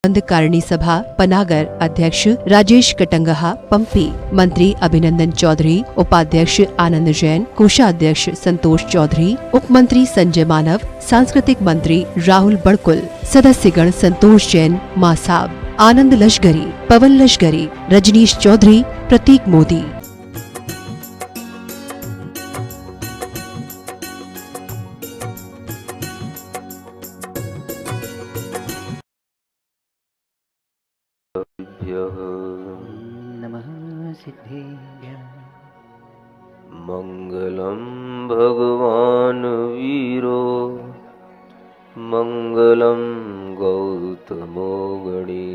कारिणी सभा पनागर अध्यक्ष राजेश कटंगहा पंपी, मंत्री अभिनंदन चौधरी, उपाध्यक्ष आनंद जैन, कोषाध्यक्ष संतोष चौधरी, उप मंत्री संजय मानव, सांस्कृतिक मंत्री राहुल बड़कुल, सदस्यगण संतोष जैन, मासाब, आनंद लश्करी, पवन लश्करी, रजनीश चौधरी, प्रतीक मोदी। नमः सिद्धेभ्यः। मंगलम भगवान वीरो मंगलम गौतमो गणी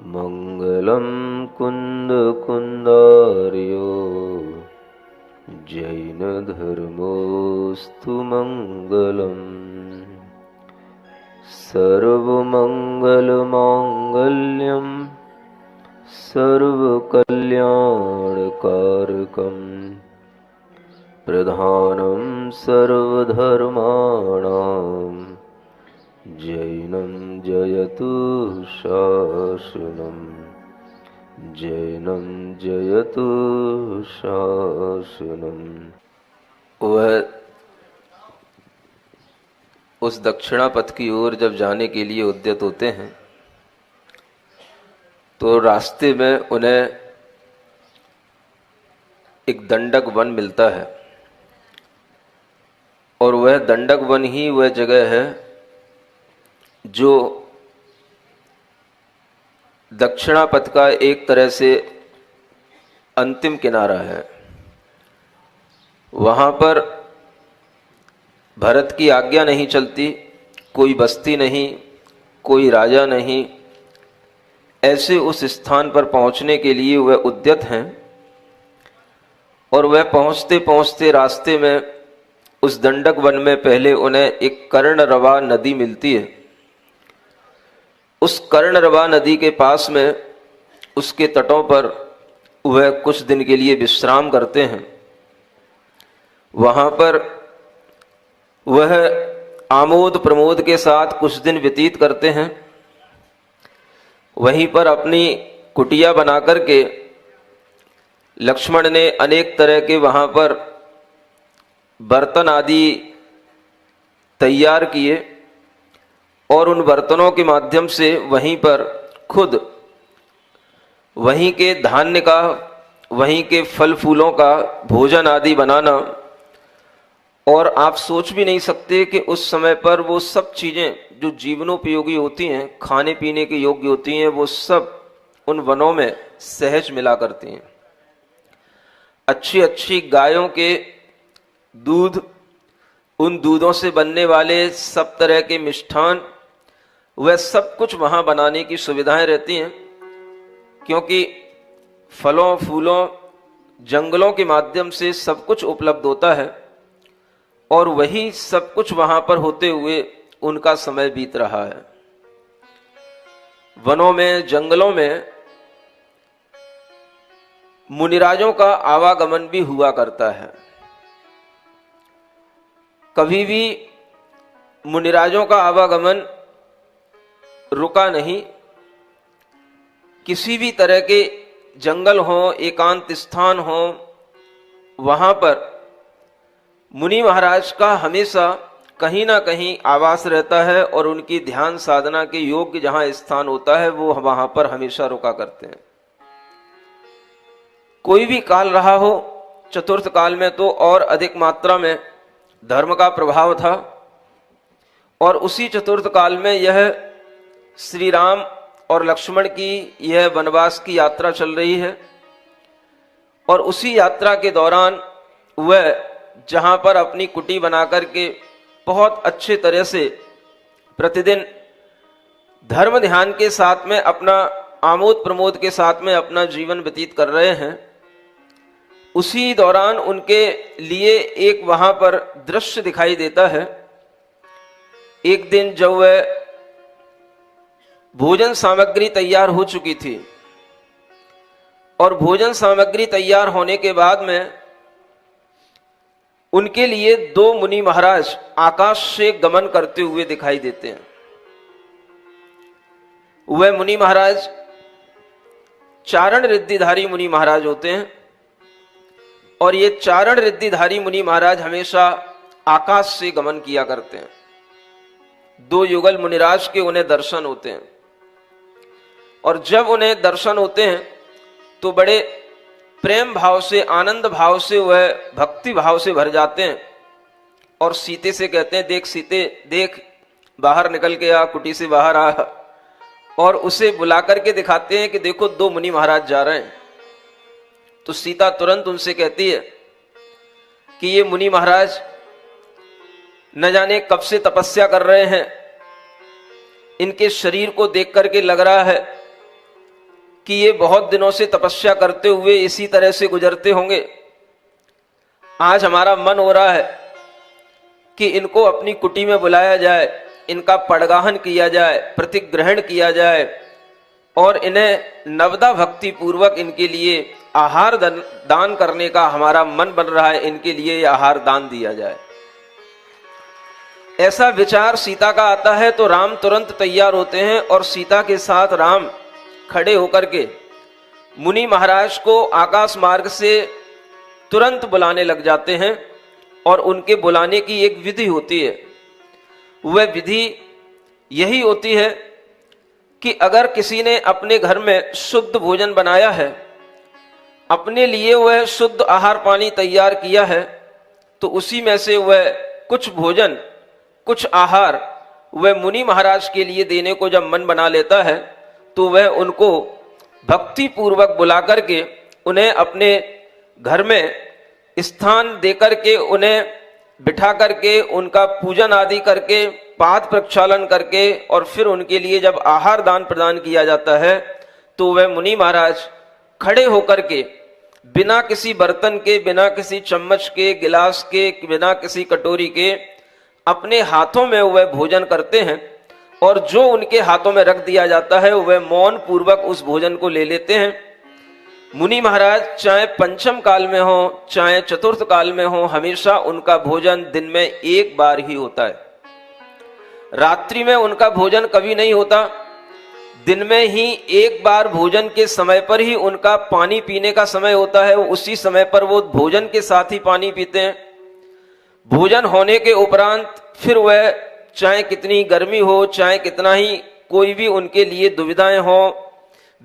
मंगलम कुंद कुंदार्यो जैन धर्मोस्तु मंगलम। सर्वमंगलमांगल्यं सर्वकल्याणकारकं प्रधानं सर्वधर्माणां जैनं जयतु शासनं जैनं जयतु शासनं। वह उस दक्षिणा पथ की ओर जब जाने के लिए उद्यत होते हैं तो रास्ते में उन्हें एक दंडक वन मिलता है और वह दंडक वन ही वह जगह है जो दक्षिणा पथ का एक तरह से अंतिम किनारा है। वहां पर भरत की आज्ञा नहीं चलती, कोई बस्ती नहीं, कोई राजा नहीं। ऐसे उस स्थान पर पहुंचने के लिए वह उद्यत हैं और वह पहुंचते पहुंचते रास्ते में उस दंडक वन में पहले उन्हें एक कर्णरवा नदी मिलती है। उस कर्णरवा नदी के पास में उसके तटों पर वह कुछ दिन के लिए विश्राम करते हैं। वहां पर वह आमोद प्रमोद के साथ कुछ दिन व्यतीत करते हैं। वहीं पर अपनी कुटिया बना करके लक्ष्मण ने अनेक तरह के वहां पर बर्तन आदि तैयार किए और उन बर्तनों के माध्यम से वहीं पर खुद वहीं के धान्य का, वहीं के फल फूलों का भोजन आदि बनाना। और आप सोच भी नहीं सकते कि उस समय पर वो सब चीज़ें जो जीवनोपयोगी होती हैं, खाने पीने के योग्य होती हैं, वो सब उन वनों में सहज मिला करती हैं। अच्छी अच्छी गायों के दूध, उन दूधों से बनने वाले सब तरह के मिष्ठान, वह सब कुछ वहाँ बनाने की सुविधाएं रहती हैं, क्योंकि फलों फूलों जंगलों के माध्यम से सब कुछ उपलब्ध होता है और वही सब कुछ वहां पर होते हुए उनका समय बीत रहा है। वनों में, जंगलों में मुनिराजों का आवागमन भी हुआ करता है। कभी भी मुनिराजों का आवागमन रुका नहीं। किसी भी तरह के जंगल हो, एकांत स्थान हो, वहां पर मुनि महाराज का हमेशा कहीं ना कहीं आवास रहता है और उनकी ध्यान साधना के योग्य जहां स्थान होता है वो वहां पर हमेशा रुका करते हैं। कोई भी काल रहा हो, चतुर्थ काल में तो और अधिक मात्रा में धर्म का प्रभाव था और उसी चतुर्थ काल में यह श्री राम और लक्ष्मण की यह वनवास की यात्रा चल रही है और उसी यात्रा के दौरान वह जहां पर अपनी कुटी बना करके बहुत अच्छे तरह से प्रतिदिन धर्म ध्यान के साथ में अपना आमोद प्रमोद के साथ में अपना जीवन व्यतीत कर रहे हैं, उसी दौरान उनके लिए एक वहां पर दृश्य दिखाई देता है। एक दिन जब वह भोजन सामग्री तैयार हो चुकी थी और भोजन सामग्री तैयार होने के बाद में उनके लिए दो मुनि महाराज आकाश से गमन करते हुए दिखाई देते हैं। वह मुनि महाराज चारण रिद्धिधारी मुनि महाराज होते हैं। और ये चारण रिद्धिधारी मुनि महाराज हमेशा आकाश से गमन किया करते हैं। 2 युगल मुनिराज के उन्हें दर्शन होते हैं, और जब उन्हें दर्शन होते हैं तो बड़े प्रेम भाव से, आनंद भाव से, वह भक्ति भाव से भर जाते हैं। और सीते से कहते हैं, देख सीते देख, बाहर निकल के आ, कुटी से बाहर आ। और उसे बुला करके दिखाते हैं कि देखो 2 मुनि महाराज जा रहे हैं। तो सीता तुरंत उनसे कहती है कि ये मुनि महाराज न जाने कब से तपस्या कर रहे हैं, इनके शरीर को देख करके लग रहा है कि ये बहुत दिनों से तपस्या करते हुए इसी तरह से गुजरते होंगे। आज हमारा मन हो रहा है कि इनको अपनी कुटी में बुलाया जाए, इनका पड़गाहन किया जाए, प्रतिग्रहण किया जाए, और इन्हें नवदा भक्ति पूर्वक इनके लिए आहार दान करने का हमारा मन बन रहा है, इनके लिए ये आहार दान दिया जाए। ऐसा विचार सीता का आता है तो राम तुरंत तैयार होते हैं और सीता के साथ राम खड़े होकर के मुनि महाराज को आकाश मार्ग से तुरंत बुलाने लग जाते हैं। और उनके बुलाने की एक विधि होती है। वह विधि यही होती है कि अगर किसी ने अपने घर में शुद्ध भोजन बनाया है, अपने लिए वह शुद्ध आहार पानी तैयार किया है, तो उसी में से वह कुछ भोजन, कुछ आहार वह मुनि महाराज के लिए देने को जब मन बना लेता है, तो वह उनको भक्ति पूर्वक बुला करके उन्हें अपने घर में स्थान देकर के, उन्हें बिठा करके, उनका पूजन आदि करके, पाद प्रक्षालन करके, और फिर उनके लिए जब आहार दान प्रदान किया जाता है तो वह मुनि महाराज खड़े होकर के बिना किसी बर्तन के, बिना किसी चम्मच के, गिलास के, बिना किसी कटोरी के अपने हाथों में वह भोजन करते हैं। और जो उनके हाथों में रख दिया जाता है वह मौन पूर्वक उस भोजन को ले लेते हैं। मुनि महाराज चाहे पंचम काल में हो, चाहे चतुर्थ काल में हो, हमेशा उनका भोजन दिन में एक बार ही होता है। रात्रि में उनका भोजन कभी नहीं होता। दिन में ही एक बार भोजन के समय पर ही उनका पानी पीने का समय होता है। उसी समय पर वो भोजन के साथ ही पानी पीते हैं। भोजन होने के उपरांत फिर वह चाहे कितनी गर्मी हो, चाहे कितना ही कोई भी उनके लिए दुविधाएं हो,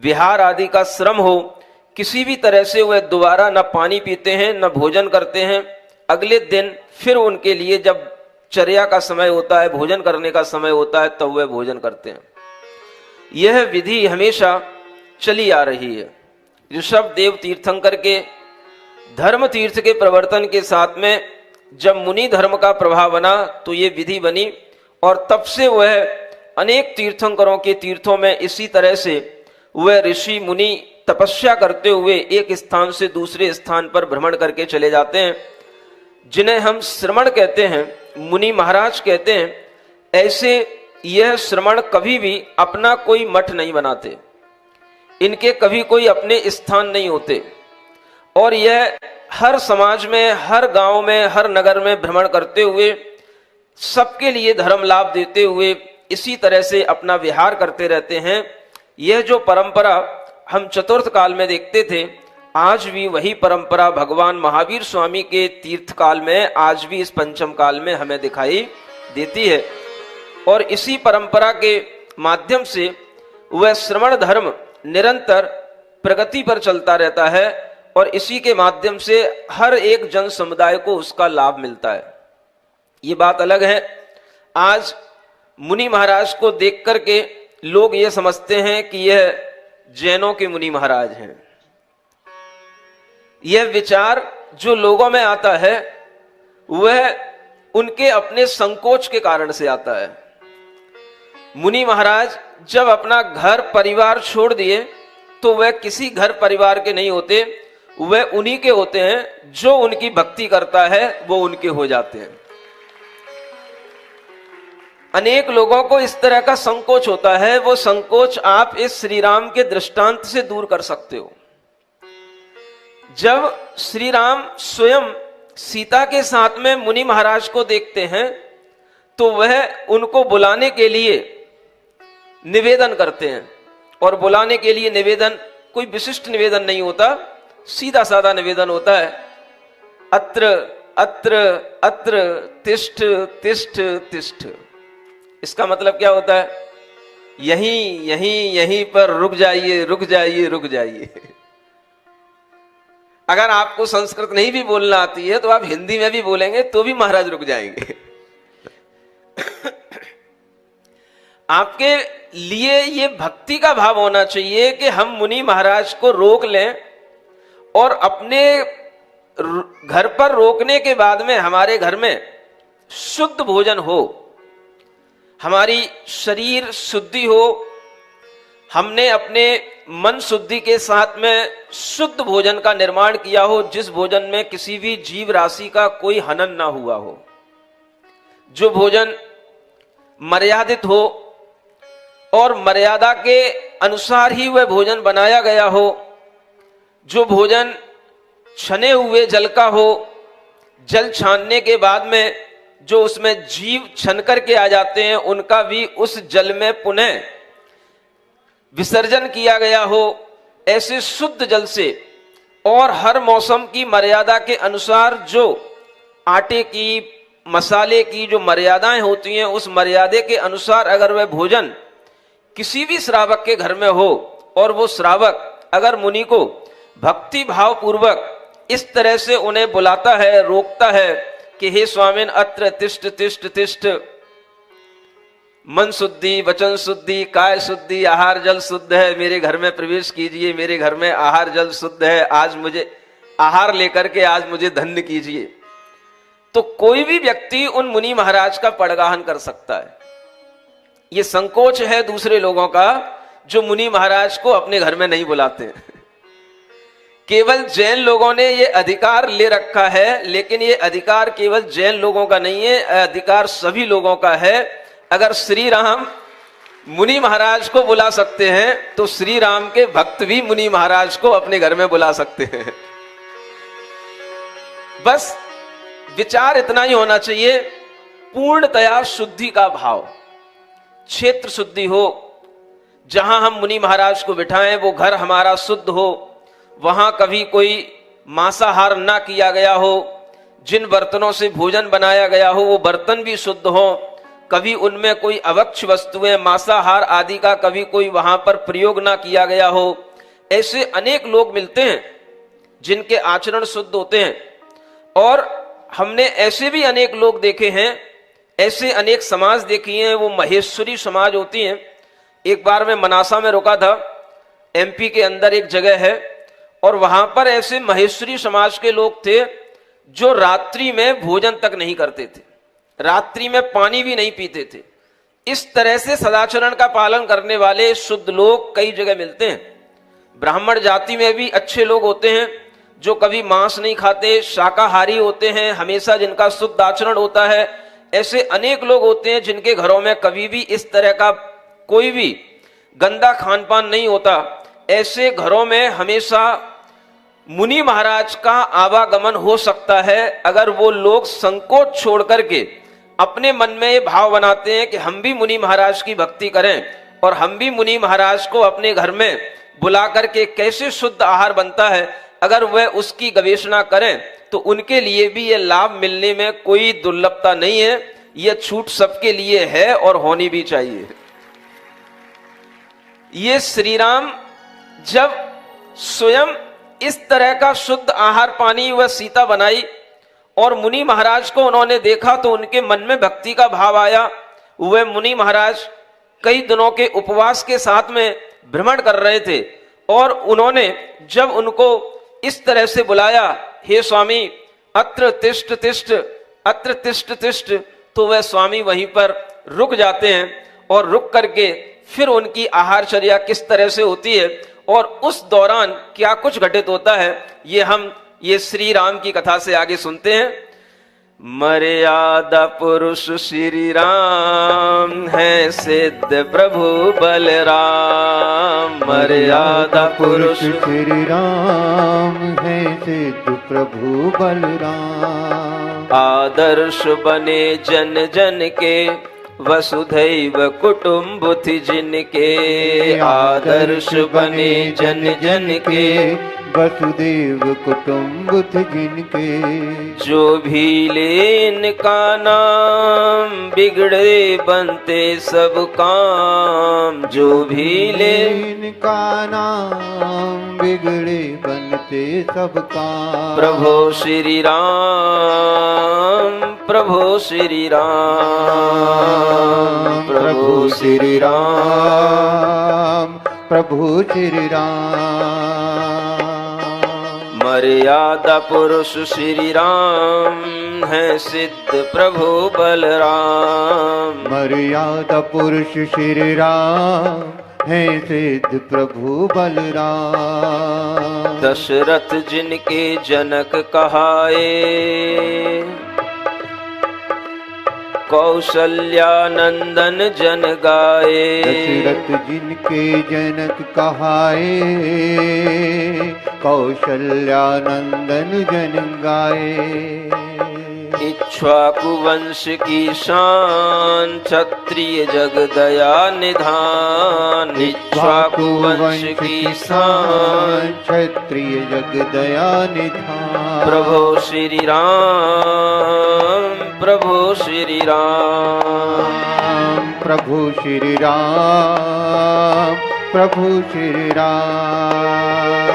विहार आदि का श्रम हो, किसी भी तरह से वह दोबारा न पानी पीते हैं न भोजन करते हैं। अगले दिन फिर उनके लिए जब चर्या का समय होता है, भोजन करने का समय होता है, तब वह भोजन करते हैं। यह विधि हमेशा चली आ रही है। ऋषभ देव तीर्थंकर के धर्म तीर्थ के प्रवर्तन के साथ में जब मुनि धर्म का प्रभाव बना तो ये विधि बनी, और तब से वह अनेक तीर्थंकरों के तीर्थों में इसी तरह से वह ऋषि मुनि तपस्या करते हुए एक स्थान से दूसरे स्थान पर भ्रमण करके चले जाते हैं, जिन्हें हम श्रमण कहते हैं, मुनि महाराज कहते हैं। ऐसे यह श्रमण कभी भी अपना कोई मठ नहीं बनाते, इनके कभी कोई अपने स्थान नहीं होते, और यह हर समाज में, हर गांव में, हर नगर में भ्रमण करते हुए सबके लिए धर्म लाभ देते हुए इसी तरह से अपना विहार करते रहते हैं। यह जो परंपरा हम चतुर्थ काल में देखते थे, आज भी वही परंपरा भगवान महावीर स्वामी के तीर्थ काल में, आज भी इस पंचम काल में हमें दिखाई देती है। और इसी परंपरा के माध्यम से वह श्रमण धर्म निरंतर प्रगति पर चलता रहता है, और इसी के माध्यम से हर एक जन समुदाय को उसका लाभ मिलता है। ये बात अलग है, आज मुनि महाराज को देख करके लोग ये समझते हैं कि यह जैनों के मुनि महाराज हैं। यह विचार जो लोगों में आता है वह उनके अपने संकोच के कारण से आता है। मुनि महाराज जब अपना घर परिवार छोड़ दिए तो वह किसी घर परिवार के नहीं होते, वह उन्हीं के होते हैं। जो उनकी भक्ति करता है वो उनके हो जाते हैं। अनेक लोगों को इस तरह का संकोच होता है, वो संकोच आप इस श्री राम के दृष्टांत से दूर कर सकते हो। जब श्री राम स्वयं सीता के साथ में मुनि महाराज को देखते हैं तो वह उनको बुलाने के लिए निवेदन करते हैं और बुलाने के लिए निवेदन कोई विशिष्ट निवेदन नहीं होता, सीधा साधा निवेदन होता है, अत्र अत्र अत्र तिष्ठ तिष्ठ तिष्ठ। इसका मतलब क्या होता है? यहीं यहीं यहीं पर रुक जाइए, रुक जाइए, रुक जाइए। अगर आपको संस्कृत नहीं भी बोलना आती है तो आप हिंदी में भी बोलेंगे तो भी महाराज रुक जाएंगे। आपके लिए ये भक्ति का भाव होना चाहिए कि हम मुनि महाराज को रोक लें और अपने घर पर रोकने के बाद में हमारे घर में शुद्ध भोजन हो, हमारी शरीर शुद्धि हो, हमने अपने मन शुद्धि के साथ में शुद्ध भोजन का निर्माण किया हो, जिस भोजन में किसी भी जीव राशि का कोई हनन ना हुआ हो, जो भोजन मर्यादित हो और मर्यादा के अनुसार ही वह भोजन बनाया गया हो, जो भोजन छने हुए जल का हो, जल छानने के बाद में जो उसमें जीव छन करके आ जाते हैं उनका भी उस जल में पुनः विसर्जन किया गया हो, ऐसे शुद्ध जल से और हर मौसम की मर्यादा के अनुसार जो आटे की, मसाले की जो मर्यादाएं होती हैं, उस मर्यादे के अनुसार अगर वह भोजन किसी भी श्रावक के घर में हो और वो श्रावक अगर मुनि को भक्ति भाव पूर्वक इस तरह से उन्हें बुलाता है, रोकता है कि हे स्वामिन अत्र तिष्ठ तिष्ठ तिष्ठ, मन शुद्धि, वचन शुद्धि, काय शुद्धि, आहार जल शुद्ध है, मेरे घर में प्रवेश कीजिए, मेरे घर में आहार जल शुद्ध है, आज मुझे आहार लेकर के आज मुझे धन्य कीजिए, तो कोई भी व्यक्ति उन मुनि महाराज का पड़गाहन कर सकता है। ये संकोच है दूसरे लोगों का जो मुनि महाराज को अपने घर में नहीं बुलाते। केवल जैन लोगों ने ये अधिकार ले रखा है, लेकिन ये अधिकार केवल जैन लोगों का नहीं है, अधिकार सभी लोगों का है। अगर श्री राम मुनि महाराज को बुला सकते हैं तो श्री राम के भक्त भी मुनि महाराज को अपने घर में बुला सकते हैं। बस विचार इतना ही होना चाहिए, पूर्णतया शुद्धि का भाव, क्षेत्र शुद्धि हो, जहां हम मुनि महाराज को बिठाएं वो घर हमारा शुद्ध हो, वहां कभी कोई मांसाहार ना किया गया हो, जिन बर्तनों से भोजन बनाया गया हो वो बर्तन भी शुद्ध हो, कभी उनमें कोई अवक्ष वस्तुएं, मांसाहार आदि का कभी कोई वहां पर प्रयोग ना किया गया हो। ऐसे अनेक लोग मिलते हैं जिनके आचरण शुद्ध होते हैं, और हमने ऐसे भी अनेक लोग देखे हैं, ऐसे अनेक समाज देखी हैं, वो महेश्वरी समाज होती हैं। एक बार मैं मनासा में रुका था, एमपी के अंदर एक जगह है, और वहां पर ऐसे महेश्वरी समाज के लोग थे जो रात्रि में भोजन तक नहीं करते थे, रात्रि में पानी भी नहीं पीते थे। इस तरह से सदाचरण का पालन करने वाले शुद्ध लोग कई जगह मिलते हैं। ब्राह्मण जाति में भी अच्छे लोग होते हैं जो कभी मांस नहीं खाते, शाकाहारी होते हैं, हमेशा जिनका शुद्ध आचरण होता है। ऐसे अनेक लोग होते हैं जिनके घरों में कभी भी इस तरह का कोई भी गंदा खान पान नहीं होता। ऐसे घरों में हमेशा मुनि महाराज का आवागमन हो सकता है अगर वो लोग संकोच छोड़ करके अपने मन में ये भाव बनाते हैं कि हम भी मुनि महाराज की भक्ति करें और हम भी मुनि महाराज को अपने घर में बुला करके कैसे शुद्ध आहार बनता है, अगर वह उसकी गवेषणा करें तो उनके लिए भी ये लाभ मिलने में कोई दुर्लभता नहीं है। यह छूट सबके लिए है और होनी भी चाहिए। ये श्री राम जब स्वयं इस तरह का शुद्ध आहार पानी वह सीता बनाई और मुनि महाराज को उन्होंने देखा तो उनके मन में भक्ति का भाव आया। वह मुनि महाराज कई दिनों के उपवास के साथ में भ्रमण कर रहे थे और उन्होंने जब उनको इस तरह से बुलाया, हे स्वामी अत्र तिष्ठ तिष्ठ, अत्र तिष्ठ तिष्ठ, तो वह स्वामी वहीं पर रुक जाते हैं और रुक करके फिर उनकी आहारचर्या किस तरह से होती है और उस दौरान क्या कुछ घटित होता है, ये हम ये श्री राम की कथा से आगे सुनते हैं। मर्यादा पुरुष श्री राम है सिद्ध प्रभु बलराम, मर्यादा पुरुष श्री राम है सिद्ध प्रभु बलराम। आदर्श बने जन जन के वसुधैव कुटुम्बुति जिनके आदर्श बने जन जन के वसुदेव कुटुम्बुत जिनके जो भी ले इनका नाम बिगड़े बनते सब काम जो भी ले इनका नाम बिगड़े बनते सब काम प्रभो श्री राम प्रभो श्री राम प्रभु श्री राम प्रभु श्री राम मर्यादा पुरुष श्री राम है सिद्ध प्रभु बलराम मर्यादा पुरुष श्री राम है सिद्ध प्रभु बलराम दशरथ जिनके जनक कहाए कौशल्यानंदन जन गाए दशरथ जिनके जनक कहाए कौशल्यानंदन जन गाए इक्ष्वाकु वंश की शान क्षत्रिय जग दया निधान इक्ष्वाकु वंश की शान क्षत्रिय जग दया निधान प्रभो श्री राम प्रभो श्री राम प्रभु श्री राम प्रभु श्री राम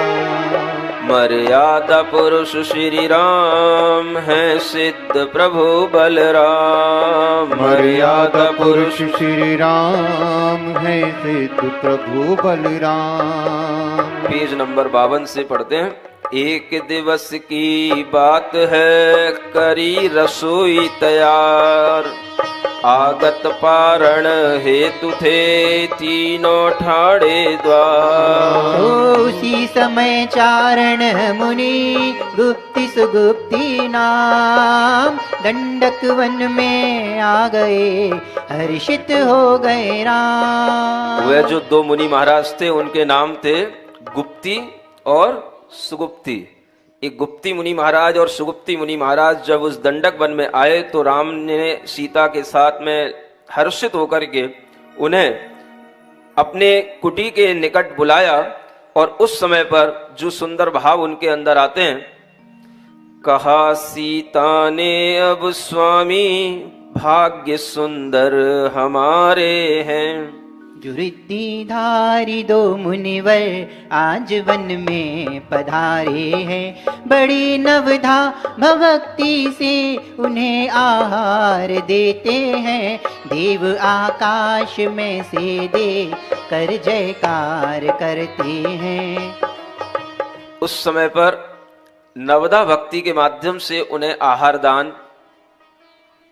मर्यादा पुरुष श्री राम है सिद्ध प्रभु बलराम मर्यादा पुरुष श्री राम है सिद्ध प्रभु बलराम पेज नंबर 52 से पढ़ते हैं। एक दिवस की बात है करी रसोई तैयार आगत पारण हेतु थे तीनों ठाड़े द्वार उसी समय चारण मुनि गुप्ति सुगुप्ति नाम दंडक वन में आ गए हर्षित हो गए राम। वह जो दो मुनि महाराज थे उनके नाम थे गुप्ती और सुगुप्ती। एक गुप्ती मुनि महाराज और सुगुप्ती मुनि महाराज जब उस दंडक वन में आए तो राम ने सीता के साथ में हर्षित होकर के उन्हें अपने कुटी के निकट बुलाया और उस समय पर जो सुंदर भाव उनके अंदर आते हैं, कहा सीता ने अब स्वामी भाग्य सुंदर हमारे हैं। जो रिद्धिधारी दो मुनिवर आज वन में पधारे हैं बड़ी नवधा भक्ति से उन्हें आहार देते हैं देव आकाश में से दे कर जयकार करते हैं। उस समय पर नवदा भक्ति के माध्यम से उन्हें आहार दान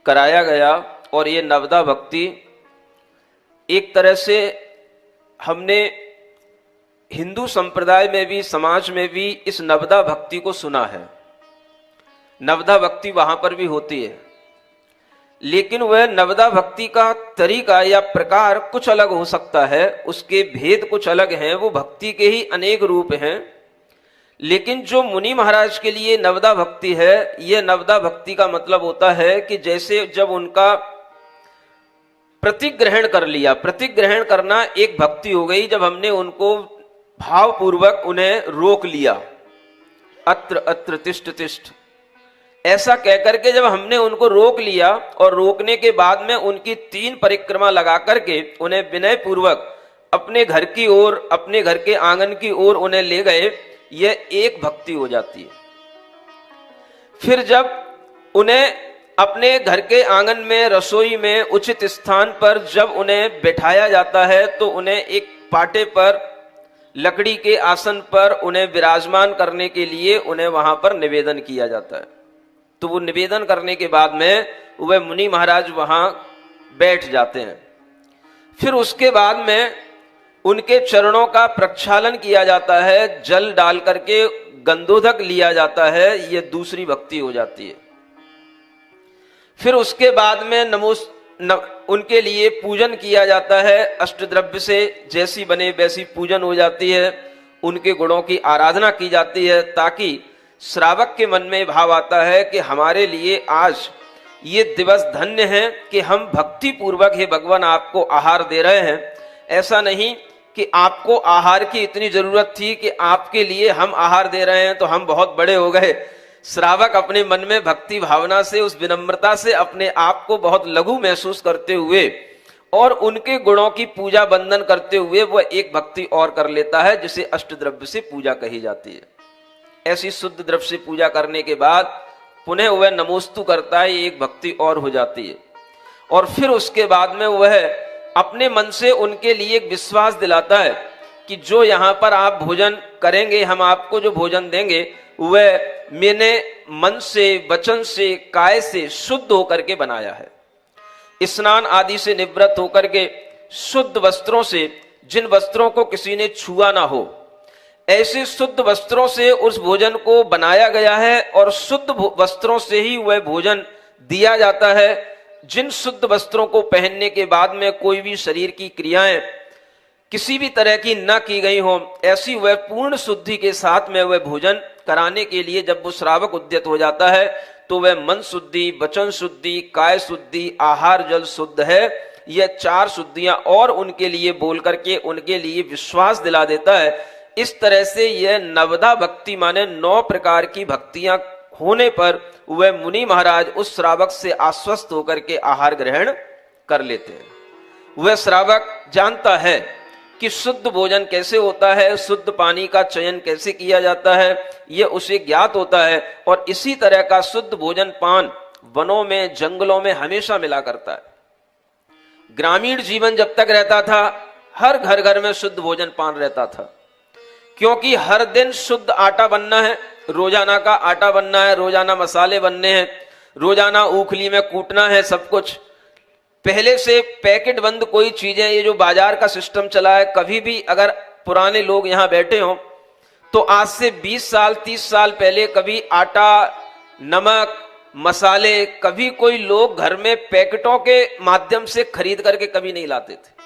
कराया गया और ये नवदा भक्ति एक तरह से हमने हिंदू संप्रदाय में भी समाज में भी इस नवदा भक्ति को सुना है। नवदा भक्ति वहां पर भी होती है, लेकिन वह नवदा भक्ति का तरीका या प्रकार कुछ अलग हो सकता है, उसके भेद कुछ अलग हैं, वो भक्ति के ही अनेक रूप हैं। लेकिन जो मुनि महाराज के लिए नवदा भक्ति है, यह नवदा भक्ति का मतलब होता है कि जैसे जब उनका प्रतिग्रहण कर लिया, प्रतिग्रहण करना एक भक्ति हो गई। जब हमने उनको भावपूर्वक उन्हें रोक लिया, अत्र अत्र तिष्ठ तिष्ठ ऐसा कहकर के जब हमने उनको रोक लिया और रोकने के बाद में उनकी 3 परिक्रमा लगा करके उन्हें विनय पूर्वक अपने घर की ओर, अपने घर के आंगन की ओर उन्हें ले गए, यह एक भक्ति हो जाती है। फिर जब उन्हें अपने घर के आंगन में, रसोई में, उचित स्थान पर जब उन्हें बैठाया जाता है तो उन्हें एक पाटे पर, लकड़ी के आसन पर उन्हें विराजमान करने के लिए उन्हें वहां पर निवेदन किया जाता है। तो वो निवेदन करने के बाद में वह मुनि महाराज वहां बैठ जाते हैं। फिर उसके बाद में उनके चरणों का प्रक्षालन किया जाता है, जल डाल करके गंधोदक लिया जाता है, यह दूसरी भक्ति हो जाती है। फिर उसके बाद में उनके लिए पूजन किया जाता है, अष्टद्रव्य से जैसी बने वैसी पूजन हो जाती है, उनके गुणों की आराधना की जाती है, ताकि श्रावक के मन में भाव आता है कि हमारे लिए आज ये दिवस धन्य है कि हम भक्ति पूर्वक हे भगवान आपको आहार दे रहे हैं। ऐसा नहीं कि आपको आहार की इतनी जरूरत थी कि आपके लिए हम आहार दे रहे हैं तो हम बहुत बड़े हो गए। श्रावक अपने मन में भक्ति भावना से, उस विनम्रता से अपने आप को बहुत लघु महसूस करते हुए और उनके गुणों की पूजा बंदन करते हुए वह एक भक्ति और कर लेता है, जिसे अष्टद्रव्य से पूजा कही जाती है। ऐसी शुद्ध द्रव्य से पूजा करने के बाद पुनः वह नमोस्तु करता है, एक भक्ति और हो जाती है। और फिर उसके बाद में वह अपने मन से उनके लिए एक विश्वास दिलाता है कि जो यहाँ पर आप भोजन करेंगे, हम आपको जो भोजन देंगे वह मैंने मन से, वचन से, काय से शुद्ध होकर के बनाया है। स्नान आदि से निवृत्त होकर के शुद्ध वस्त्रों से, जिन वस्त्रों को किसी ने छुआ ना हो, ऐसे शुद्ध वस्त्रों से उस भोजन को बनाया गया है और शुद्ध वस्त्रों से ही वह भोजन दिया जाता है। जिन शुद्ध वस्त्रों को पहनने के बाद में कोई भी शरीर की क्रियाएं किसी भी तरह की न की गई हो, ऐसी वह पूर्ण शुद्धि के साथ में वह भोजन कराने के लिए जब वो श्रावक उद्यत हो जाता है तो वह मन शुद्धि, वचन शुद्धि, काय शुद्धि, आहार जल शुद्ध है, यह 4 शुद्धियां और उनके लिए बोल करके उनके लिए विश्वास दिला देता है। इस तरह से यह नवदा भक्ति माने 9 प्रकार की भक्तियां होने पर वह मुनि महाराज उस श्रावक से आश्वस्त होकर के आहार ग्रहण कर लेते हैं। वह श्रावक जानता है कि शुद्ध भोजन कैसे होता है, शुद्ध पानी का चयन कैसे किया जाता है, यह उसे ज्ञात होता है। और इसी तरह का शुद्ध भोजन पान वनों में, जंगलों में हमेशा मिला करता है। ग्रामीण जीवन जब तक रहता था, हर घर घर में शुद्ध भोजन पान रहता था, क्योंकि हर दिन शुद्ध आटा बनना है, रोजाना का आटा बनना है, रोजाना मसाले बनने हैं, रोजाना ऊखली में कूटना है सब कुछ। पहले से पैकेट बंद कोई चीजें, ये जो बाजार का सिस्टम चला है, कभी भी अगर पुराने लोग यहाँ बैठे हों तो आज से 20 साल 30 साल पहले कभी आटा, नमक, मसाले कभी कोई लोग घर में पैकेटों के माध्यम से खरीद करके कभी नहीं लाते थे।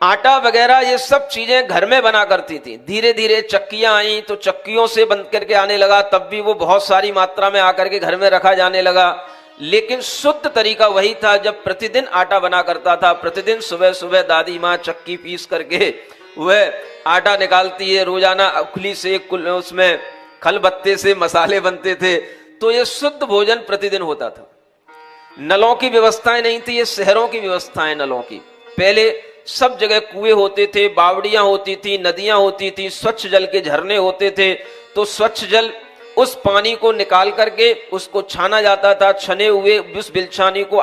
आटा वगैरह ये सब चीजें घर में बना करती थी। धीरे धीरे चक्कियां आई तो चक्कियों से बन करके आने लगा, तब भी वो बहुत सारी मात्रा में आकर के घर में रखा जाने लगा। लेकिन शुद्ध तरीका वही था जब प्रतिदिन आटा बना करता था। प्रतिदिन सुबह सुबह दादी माँ चक्की पीस करके वह आटा निकालती है, रोजाना उखली से उसमें खल बत्ते से मसाले बनते थे। तो ये शुद्ध भोजन प्रतिदिन होता था। नलों की व्यवस्थाएं नहीं थी, ये शहरों की व्यवस्थाएं नलों की। पहले सब जगह कुएं होते थे, बावड़ियां होती थी, नदियां होती थी, स्वच्छ जल के झरने होते थे। तो स्वच्छ जल, उस पानी को निकाल करके उसको छाना जाता था। छने हुए उस बिलछानी को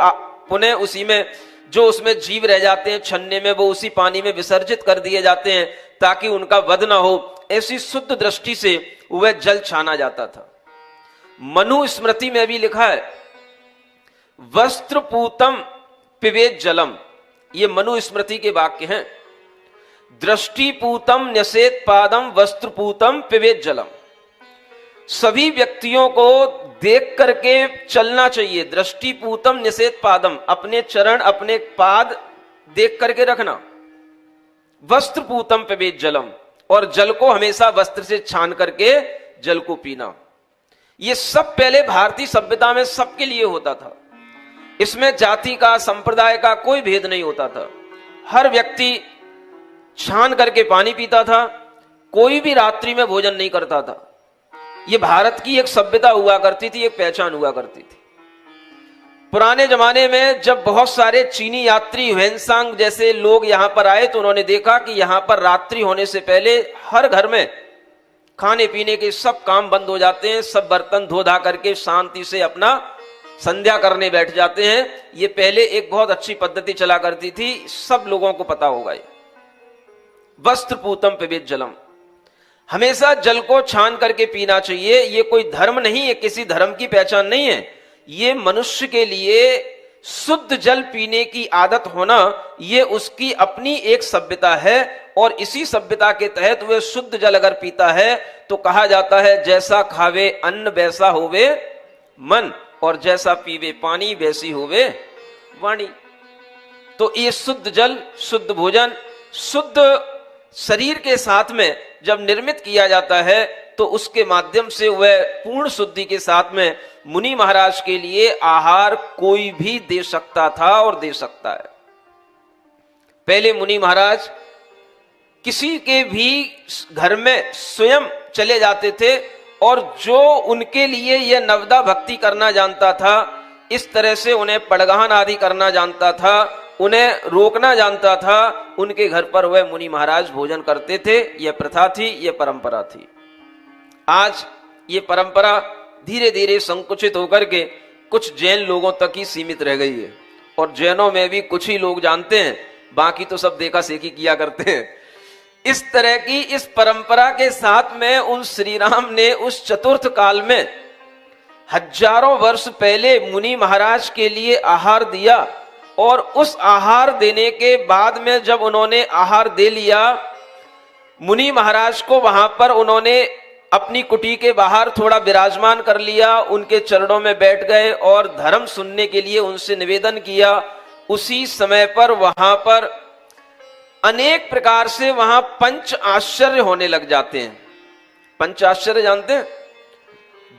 पुनः उसी में जो उसमें जीव रह जाते हैं छन्ने में, वो उसी पानी में विसर्जित कर दिए जाते हैं ताकि उनका वध ना हो। ऐसी शुद्ध दृष्टि से वह जल छाना जाता था। मनु स्मृति में भी लिखा है, वस्त्रपूतम पिबेत जलम। ये मनु स्मृति के वाक्य हैं। दृष्टिपूतम न्यसेत पादम वस्त्रपूतम पिबेत जलम। सभी व्यक्तियों को देख करके चलना चाहिए। दृष्टिपूतम न्यसेत पादम, अपने चरण अपने पाद देख करके रखना। वस्त्रपूतम पिबेत जलम, और जल को हमेशा वस्त्र से छान करके जल को पीना। ये सब पहले भारतीय सभ्यता में सबके लिए होता था। इसमें जाति का, संप्रदाय का कोई भेद नहीं होता था। हर व्यक्ति छान करके पानी पीता था। कोई भी रात्रि में भोजन नहीं करता था। ये भारत की एक सभ्यता हुआ करती थी, एक पहचान हुआ करती थी। पुराने जमाने में जब बहुत सारे चीनी यात्री ह्वेनसांग जैसे लोग यहां पर आए तो उन्होंने देखा कि यहां पर रात्रि होने से पहले हर घर में खाने पीने के सब काम बंद हो जाते हैं। सब बर्तन धो धा करके शांति से अपना संध्या करने बैठ जाते हैं। ये पहले एक बहुत अच्छी पद्धति चला करती थी, सब लोगों को पता होगा। ये वस्त्रपूतम पिबेत जलम, हमेशा जल को छान करके पीना चाहिए। ये कोई धर्म नहीं है, किसी धर्म की पहचान नहीं है। ये मनुष्य के लिए शुद्ध जल पीने की आदत होना, ये उसकी अपनी एक सभ्यता है। और इसी सभ्यता के तहत वह शुद्ध जल अगर पीता है तो कहा जाता है, जैसा खावे अन्न वैसा होवे मन, और जैसा पीवे पानी वैसी होवे वाणी। तो ये शुद्ध जल, शुद्ध भोजन, शुद्ध शरीर के साथ में जब निर्मित किया जाता है तो उसके माध्यम से वह पूर्ण शुद्धि के साथ में मुनि महाराज के लिए आहार कोई भी दे सकता था और दे सकता है। पहले मुनि महाराज किसी के भी घर में स्वयं चले जाते थे और जो उनके लिए यह नवदा भक्ति करना जानता था, इस तरह से उन्हें पड़गहन आदि करना जानता था, उन्हें रोकना जानता था, उनके घर पर वह मुनि महाराज भोजन करते थे। यह प्रथा थी, यह परंपरा थी। आज ये परंपरा धीरे धीरे संकुचित होकर के कुछ जैन लोगों तक ही सीमित रह गई है, और जैनों में भी कुछ ही लोग जानते हैं, बाकी तो सब देखा सेखी किया करते हैं। इस तरह की इस परंपरा के साथ में उन श्री राम ने उस चतुर्थ काल में हजारों वर्ष पहले मुनि महाराज के लिए आहार दिया, और उस आहार देने के बाद में जब उन्होंने आहार दे लिया, मुनि महाराज को वहां पर उन्होंने अपनी कुटी के बाहर थोड़ा विराजमान कर लिया, उनके चरणों में बैठ गए और धर्म सुनने के लिए उनसे निवेदन किया। उसी समय पर वहां पर अनेक प्रकार से वहां पंच आश्चर्य होने लग जाते हैं। पंच आश्चर्य जानते हैं?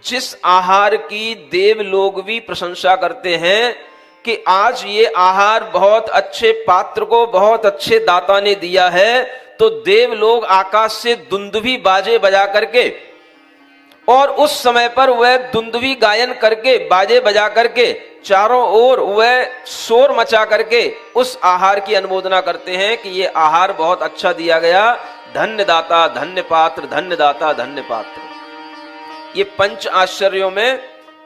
जिस आहार की देव लोग भी प्रशंसा करते हैं कि आज ये आहार बहुत अच्छे पात्र को बहुत अच्छे दाता ने दिया है, तो देव लोग आकाश से दुंदुभी बाजे बजा करके, और उस समय पर वह दुंदुभी गायन करके, बाजे बजा करके, चारों ओर वह शोर मचा करके उस आहार की अनुमोदना करते हैं कि ये आहार बहुत अच्छा दिया गया, धन्य दाता धन्य पात्र, धन्य दाता धन्य पात्र। ये पंच आश्चर्यों में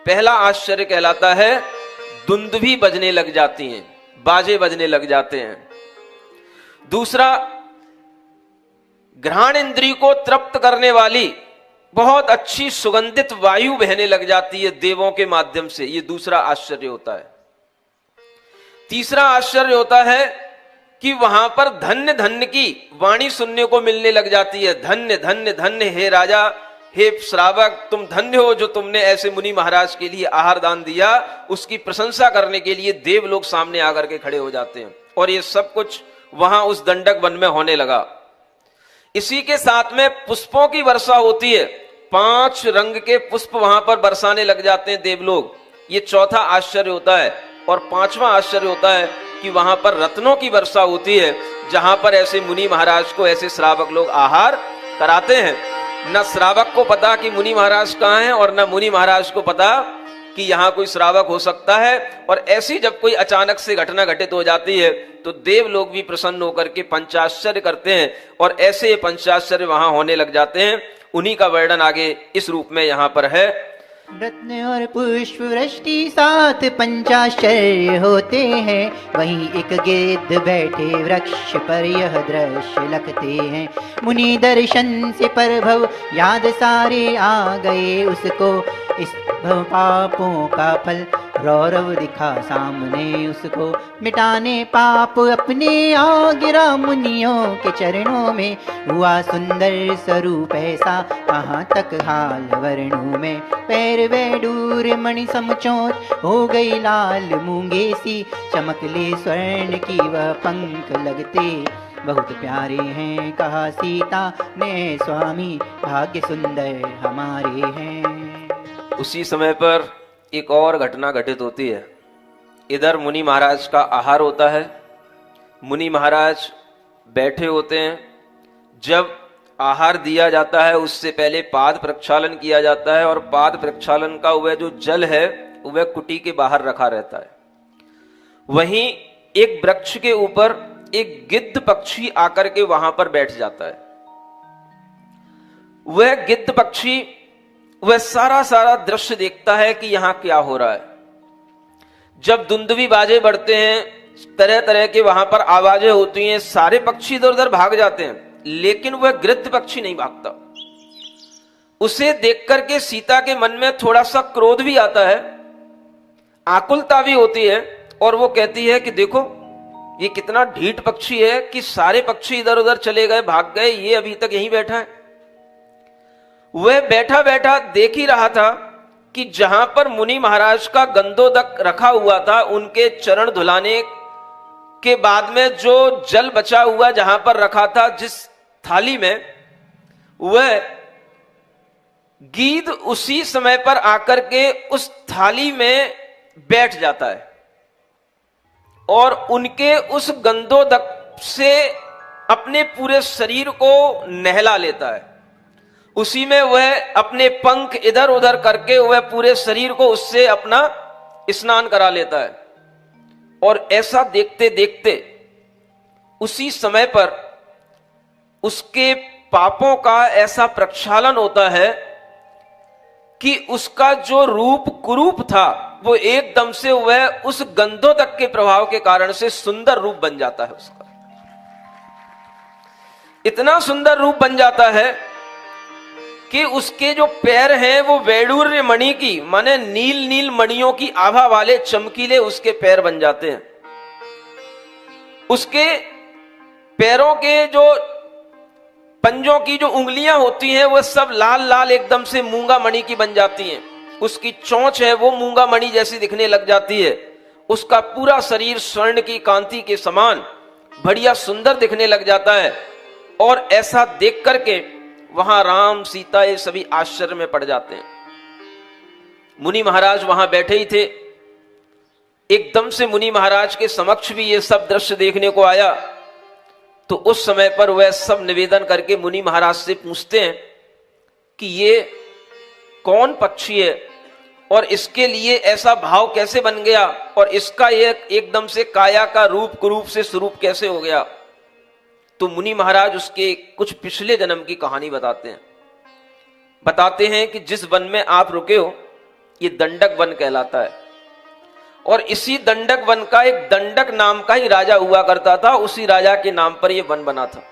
पहला आश्चर्य कहलाता है दुंदुभी बजने लग जाती हैं, बाजे बजने लग जाते हैं। दूसरा, घ्राण इंद्री को तृप्त करने वाली बहुत अच्छी सुगंधित वायु बहने लग जाती है देवों के माध्यम से, ये दूसरा आश्चर्य होता है। तीसरा आश्चर्य होता है कि वहां पर धन्य धन्य की वाणी सुनने को मिलने लग जाती है। धन्य धन्य धन्य, हे राजा, हे श्रावक, तुम धन्य हो जो तुमने ऐसे मुनि महाराज के लिए आहार दान दिया। उसकी प्रशंसा करने के लिए देव लोग सामने आकर के खड़े हो जाते हैं, और ये सब कुछ वहां उस दंडक वन में होने लगा। इसी के साथ में पुष्पों की वर्षा होती है, 5 रंग के पुष्प वहां पर बरसाने लग जाते हैं देव लोग। ये चौथा आश्चर्य होता है। और 5वां आश्चर्य होता है कि वहां पर रत्नों की वर्षा होती है, जहां पर ऐसे मुनि महाराज को ऐसे श्रावक लोग आहार कराते हैं। न श्रावक को पता कि मुनि महाराज कहाँ हैं, और न मुनि महाराज को पता कि यहाँ कोई श्रावक हो सकता है। और ऐसी जब कोई अचानक से घटना घटित हो जाती है तो देव लोग भी प्रसन्न होकर के पंचाश्चर्य करते हैं, और ऐसे ये पंचाश्चर्य वहां होने लग जाते हैं। उन्हीं का वर्णन आगे इस रूप में यहाँ पर है। रत्न और पुष्प वृष्टि साथ पंचाश्चर्य होते हैं, वहीं एक गिद्ध बैठे वृक्ष पर यह दृश्य लगते हैं। मुनि दर्शन से परभव याद सारे आ गए उसको, इस भव पापों का फल रौरव दिखा सामने उसको। मिटाने पाप अपने आ गिरा मुनियों के चरणों में, हुआ सुंदर स्वरूप ऐसा कहाँ तक हाल वर्णों में। पैर वैडूर मणि समचोट हो गई लाल मूंगे सी, चमकले स्वर्ण की वह पंख लगते बहुत प्यारे हैं। कहा सीता ने स्वामी भाग्य सुंदर हमारे हैं। उसी समय पर एक और घटना घटित होती है। इधर मुनि महाराज का आहार होता है, मुनि महाराज बैठे होते हैं। जब आहार दिया जाता है उससे पहले पाद प्रक्षालन किया जाता है, और पाद प्रक्षालन का वह जो जल है वह कुटी के बाहर रखा रहता है। वहीं एक वृक्ष के ऊपर एक गिद्ध पक्षी आकर के वहां पर बैठ जाता है। वह गिद्ध पक्षी वह सारा दृश्य देखता है कि यहां क्या हो रहा है। जब दुंदुभी बाजे बढ़ते हैं, तरह तरह के वहां पर आवाजें होती हैं, सारे पक्षी इधर उधर भाग जाते हैं, लेकिन वह गिद्ध पक्षी नहीं भागता। उसे देख करके सीता के मन में थोड़ा सा क्रोध भी आता है, आकुलता भी होती है, और वो कहती है कि देखो ये कितना ढीठ पक्षी है कि सारे पक्षी इधर उधर चले गए, भाग गए, ये अभी तक यहीं बैठा है। वह बैठा बैठा देख ही रहा था कि जहां पर मुनि महाराज का गंधोदक रखा हुआ था, उनके चरण धुलाने के बाद में जो जल बचा हुआ जहां पर रखा था जिस थाली में, वह गीध उसी समय पर आकर के उस थाली में बैठ जाता है और उनके उस गंधोदक से अपने पूरे शरीर को नहला लेता है। उसी में वह अपने पंख इधर उधर करके वह पूरे शरीर को उससे अपना स्नान करा लेता है। और ऐसा देखते देखते उसी समय पर उसके पापों का ऐसा प्रक्षालन होता है कि उसका जो रूप कुरूप था वो एकदम से वह उस गंधोदक के प्रभाव के कारण से सुंदर रूप बन जाता है। उसका इतना सुंदर रूप बन जाता है कि उसके जो पैर हैं वो वैडूर्य मणि की माने नील नील मणियों की आभा वाले चमकीले उसके पैर बन जाते हैं। उसके पैरों के जो पंजों की जो उंगलियां होती हैं वो सब लाल लाल एकदम से मूंगा मणि की बन जाती हैं। उसकी चोंच है वो मूंगा मणि जैसी दिखने लग जाती है। उसका पूरा शरीर स्वर्ण की कांति के समान बढ़िया सुंदर दिखने लग जाता है। और ऐसा देख करके वहां राम सीता ये सभी आश्चर्य में पड़ जाते हैं। मुनि महाराज वहां बैठे ही थे। एकदम से मुनि महाराज के समक्ष भी ये सब दृश्य देखने को आया। तो उस समय पर वह सब निवेदन करके मुनि महाराज से पूछते हैं कि ये कौन पक्षी है और इसके लिए ऐसा भाव कैसे बन गया और इसका ये एकदम से काया का रूप कुरूप से स्वरूप कैसे हो गया। तो मुनि महाराज उसके कुछ पिछले जन्म की कहानी बताते हैं कि जिस वन में आप रुके हो ये दंडक वन कहलाता है और इसी दंडक वन का एक दंडक नाम का ही राजा हुआ करता था। उसी राजा के नाम पर यह वन बना था।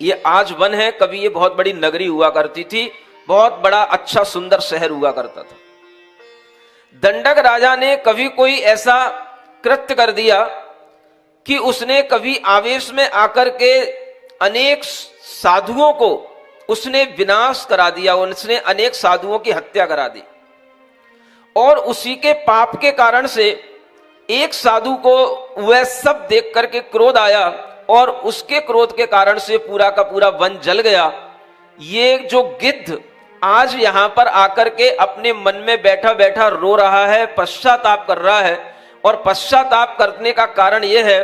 ये आज वन है, कभी ये बहुत बड़ी नगरी हुआ करती थी, बहुत बड़ा अच्छा सुंदर शहर हुआ करता था। दंडक राजा ने कभी कोई ऐसा कृत्य कर दिया कि उसने कभी आवेश में आकर के अनेक साधुओं को उसने विनाश करा दिया। उसने अनेक साधुओं की हत्या करा दी और उसी के पाप के कारण से एक साधु को वह सब देख करके क्रोध आया और उसके क्रोध के कारण से पूरा का पूरा वन जल गया। ये जो गिद्ध आज यहां पर आकर के अपने मन में बैठा बैठा रो रहा है, पश्चाताप कर रहा है और पश्चाताप करने का कारण यह है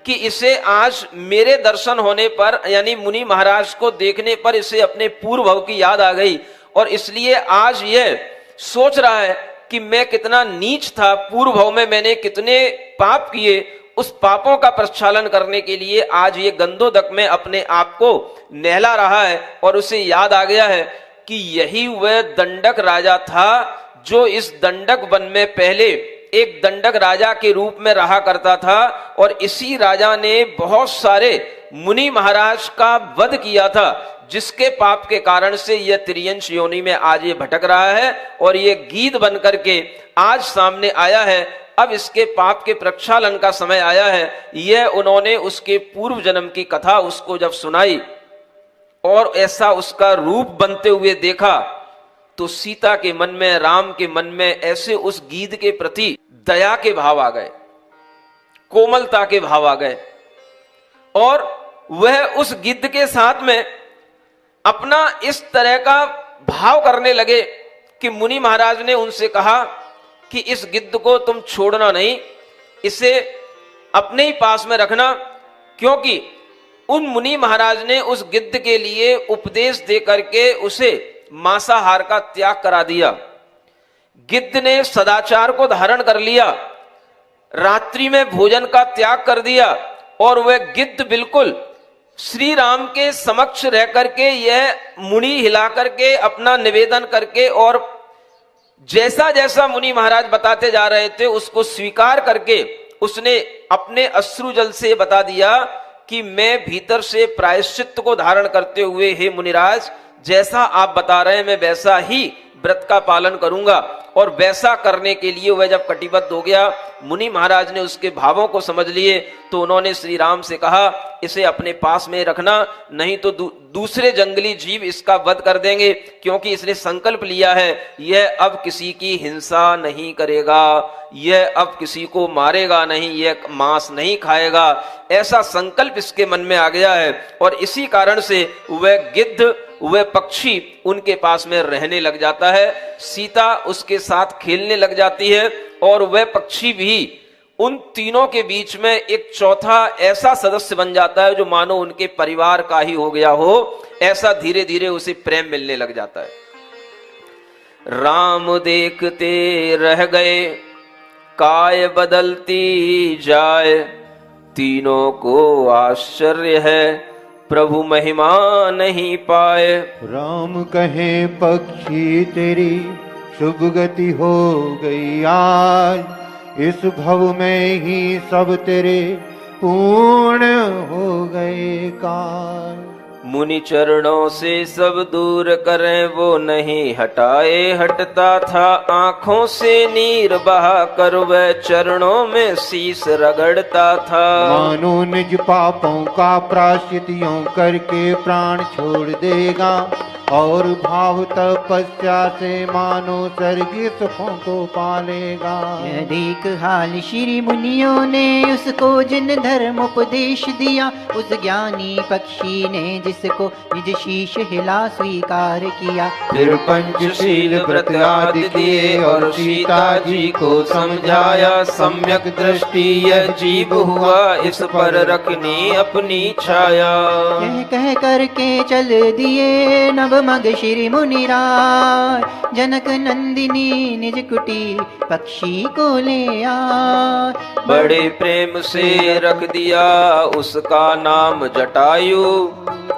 कि इसे आज मेरे दर्शन होने पर यानी मुनि महाराज को देखने पर इसे अपने पूर्व भव की याद आ गई और इसलिए आज यह सोच रहा है कि मैं कितना नीच था, पूर्व भव में मैंने कितने पाप किए, उस पापों का प्रक्षालन करने के लिए आज ये गंधोदक में अपने आप को नहला रहा है और उसे याद आ गया है कि यही वह दंडक राजा था जो इस दंडक वन में पहले एक दंडक राजा के रूप में रहा करता था और इसी राजा ने बहुत सारे मुनि महाराज का वध किया था, जिसके पाप के कारण से यह त्रियंश योनि में आज ये भटक रहा है और ये गीध बन करके आज सामने आया है। अब इसके पाप के प्रक्षालन का समय आया है। यह उन्होंने उसके पूर्व जन्म की कथा उसको जब सुनाई और ऐसा उसका रूप बनते हुए देखा तो सीता के मन में, राम के मन में ऐसे उस गीध के प्रति दया के भाव आ गए, कोमलता के भाव आ गए और वह उस गिद्ध के साथ में अपना इस तरह का भाव करने लगे कि मुनि महाराज ने उनसे कहा कि इस गिद्ध को तुम छोड़ना नहीं, इसे अपने ही पास में रखना, क्योंकि उन मुनि महाराज ने उस गिद्ध के लिए उपदेश दे करके उसे मांसाहार का त्याग करा दिया। गिद्ध ने सदाचार को धारण कर लिया, रात्रि में भोजन का त्याग कर दिया और वह गिद्ध बिल्कुल श्री राम के समक्ष रह करके यह मुनि हिला करके अपना निवेदन करके और जैसा जैसा मुनि महाराज बताते जा रहे थे उसको स्वीकार करके उसने अपने अश्रु जल से बता दिया कि मैं भीतर से प्रायश्चित्त को धारण करते हुए हे मुनिराज जैसा आप बता रहे हैं मैं वैसा ही व्रत का पालन करूंगा। और वैसा करने के लिए वह जब कटिबद्ध हो गया, मुनि महाराज ने उसके भावों को समझ लिए तो उन्होंने श्री राम से कहा इसे अपने पास में रखना, नहीं तो दूसरे जंगली जीव इसका वध कर देंगे, क्योंकि इसने संकल्प लिया है यह अब किसी की हिंसा नहीं करेगा, यह अब किसी को मारेगा नहीं, यह मांस नहीं खाएगा, ऐसा संकल्प इसके मन में आ गया है। और इसी कारण से वह गिद्ध वह पक्षी उनके पास में रहने लग जाता है। सीता उसके साथ खेलने लग जाती है और वह पक्षी भी उन तीनों के बीच में एक चौथा ऐसा सदस्य बन जाता है जो मानो उनके परिवार का ही हो गया हो। ऐसा धीरे धीरे उसे प्रेम मिलने लग जाता है। राम देखते रह गए, काय बदलती जाए, तीनों को आश्चर्य है, प्रभु महिमा नहीं पाए। राम कहे पक्षी तेरी शुभ गति हो गई आज, इस भव में ही सब तेरे पूर्ण हो गए काज। मुनि चरणों से सब दूर करें वो नहीं हटाए, हटता था आंखों से नीर बहा कर वह चरणों में शीस रगड़ता था। मानो निज पापों का प्रायश्चित यूं करके प्राण छोड़ देगा, और भाव तपस्या से मानो स्वर्गीय सुखों को पालेगा। यह देख हाल श्री मुनियों ने उसको जिन धर्म उपदेश दिया, उस ज्ञानी पक्षी ने जिसको निज शीश हिला स्वीकार किया। फिर पंचशील व्रत आदि दिए और सीता जी को समझाया, सम्यक दृष्टि यह जीव हुआ इस पर रखनी अपनी छाया। यह कह करके चल दिए नभ मग श्री मुनिराय, जनक नंदिनी निज कुटी पक्षी को ले आए। बड़े प्रेम से रख दिया उसका नाम जटायु,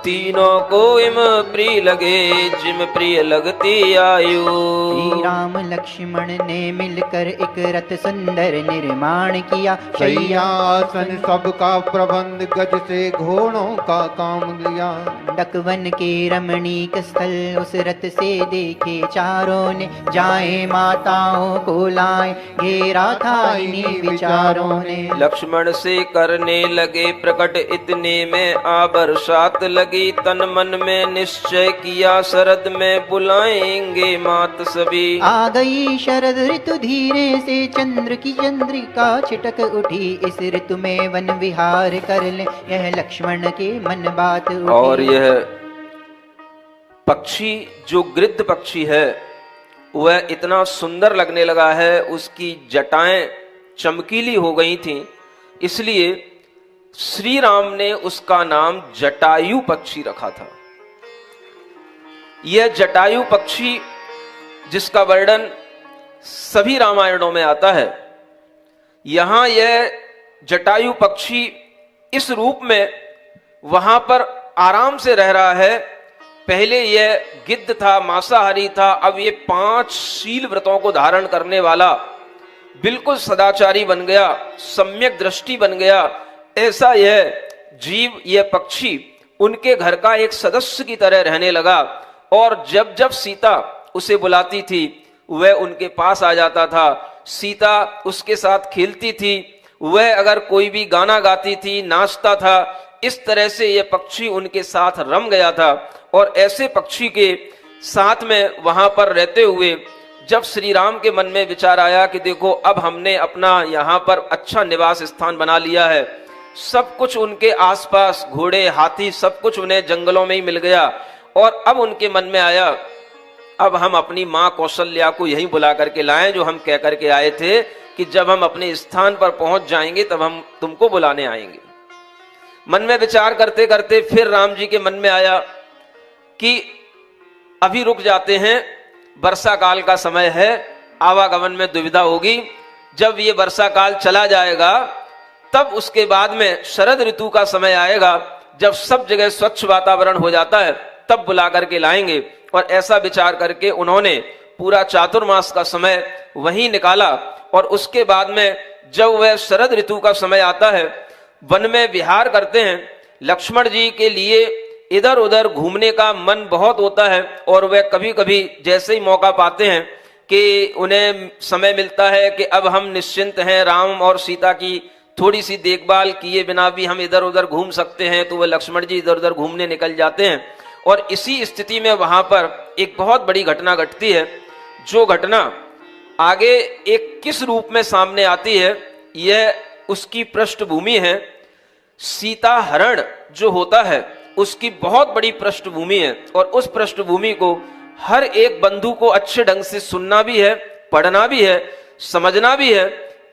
तीनों को इम प्रिय लगे जिम प्रिय लगती आयु। श्री राम लक्ष्मण ने मिलकर एक रथ सुंदर निर्माण किया। शय्यासन सबका प्रबंध गज से घोड़ों का काम लिया। डकवन के रमणीक स्थल उस रथ से देखे चारों ने, जाए माताओं को लाए घेरा था इन्हीं विचारों ने। लक्ष्मण से करने लगे प्रकट इतने में आ बरसात लगी, तन मन में निश्चय किया शरद में बुलाएंगे मात सभी। आ गई शरद ऋतु धीरे से चंद्र की चंद्रिका छिटक उठी, इस ऋतु में वन विहार कर ले यह लक्ष्मण के मन बात उठी। और यह पक्षी जो गिद्ध पक्षी है वह इतना सुंदर लगने लगा है, उसकी जटाएं चमकीली हो गई थीं, इसलिए श्री राम ने उसका नाम जटायु पक्षी रखा था। यह जटायु पक्षी जिसका वर्णन सभी रामायणों में आता है, यहां यह जटायु पक्षी इस रूप में वहां पर आराम से रह रहा है। पहले यह गिद्ध था, मांसाहारी था, अब ये 5 शील व्रतों को धारण करने वाला बिल्कुल सदाचारी बन गया, सम्यक दृष्टि बन गया। ऐसा यह जीव, यह पक्षी उनके घर का एक सदस्य की तरह रहने लगा, और जब जब सीता उसे बुलाती थी वह उनके पास आ जाता था। सीता उसके साथ खेलती थी, वह अगर कोई भी गाना गाती थी, नाचता था, इस तरह से यह पक्षी उनके साथ रम गया था। और ऐसे पक्षी के साथ में वहां पर रहते हुए जब श्री राम के मन में विचार आया कि देखो अब हमने अपना यहाँ पर अच्छा निवास स्थान बना लिया है, सब कुछ उनके आसपास, घोड़े हाथी सब कुछ उन्हें जंगलों में ही मिल गया, और अब उनके मन में आया अब हम अपनी माँ कौशल्या को यहीं बुला करके लाएं, जो हम कह करके आए थे कि जब हम अपने स्थान पर पहुंच जाएंगे तब हम तुमको बुलाने आएंगे। मन में विचार करते करते फिर राम जी के मन में आया कि अभी रुक जाते हैं, वर्षा काल का समय है, आवागमन में दुविधा होगी। जब ये वर्षा काल चला जाएगा तब उसके बाद में शरद ऋतु का समय आएगा, जब सब जगह स्वच्छ वातावरण हो जाता है तब बुला करके लाएंगे। और ऐसा विचार करके उन्होंने पूरा चातुर्मास का समय वहीं निकाला, और उसके बाद में जब वह शरद ऋतु का समय आता है, वन में विहार करते हैं। लक्ष्मण जी के लिए इधर उधर घूमने का मन बहुत होता है, और वह कभी कभी जैसे ही मौका पाते हैं कि उन्हें समय मिलता है कि अब हम निश्चिंत हैं, राम और सीता की थोड़ी सी देखभाल किए बिना भी हम इधर उधर घूम सकते हैं, तो वह लक्ष्मण जी इधर उधर घूमने निकल जाते हैं। और इसी स्थिति में वहां पर एक बहुत बड़ी घटना घटती है, जो घटना आगे एक किस रूप में सामने आती है यह उसकी पृष्ठभूमि है। सीता हरण जो होता है उसकी बहुत बड़ी पृष्ठभूमि है और उस पृष्ठभूमि को हर एक बंधु को अच्छे ढंग से सुनना भी है, पढ़ना भी है, समझना भी है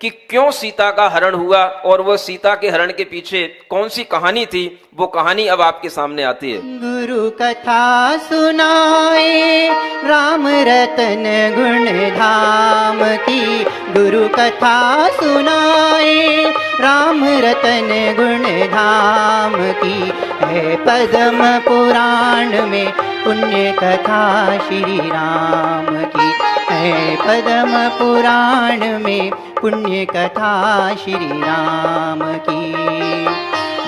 कि क्यों सीता का हरण हुआ और वह सीता के हरण के पीछे कौन सी कहानी थी। वो कहानी अब आपके सामने आती है। गुरु कथा सुनाए राम रतन गुण धाम की, गुरु कथा सुनाए राम रतन गुण धाम की। है पद्म पुराण में पुण्य कथा श्री राम की, है पद्म पुराण में पुण्य कथा श्री राम की।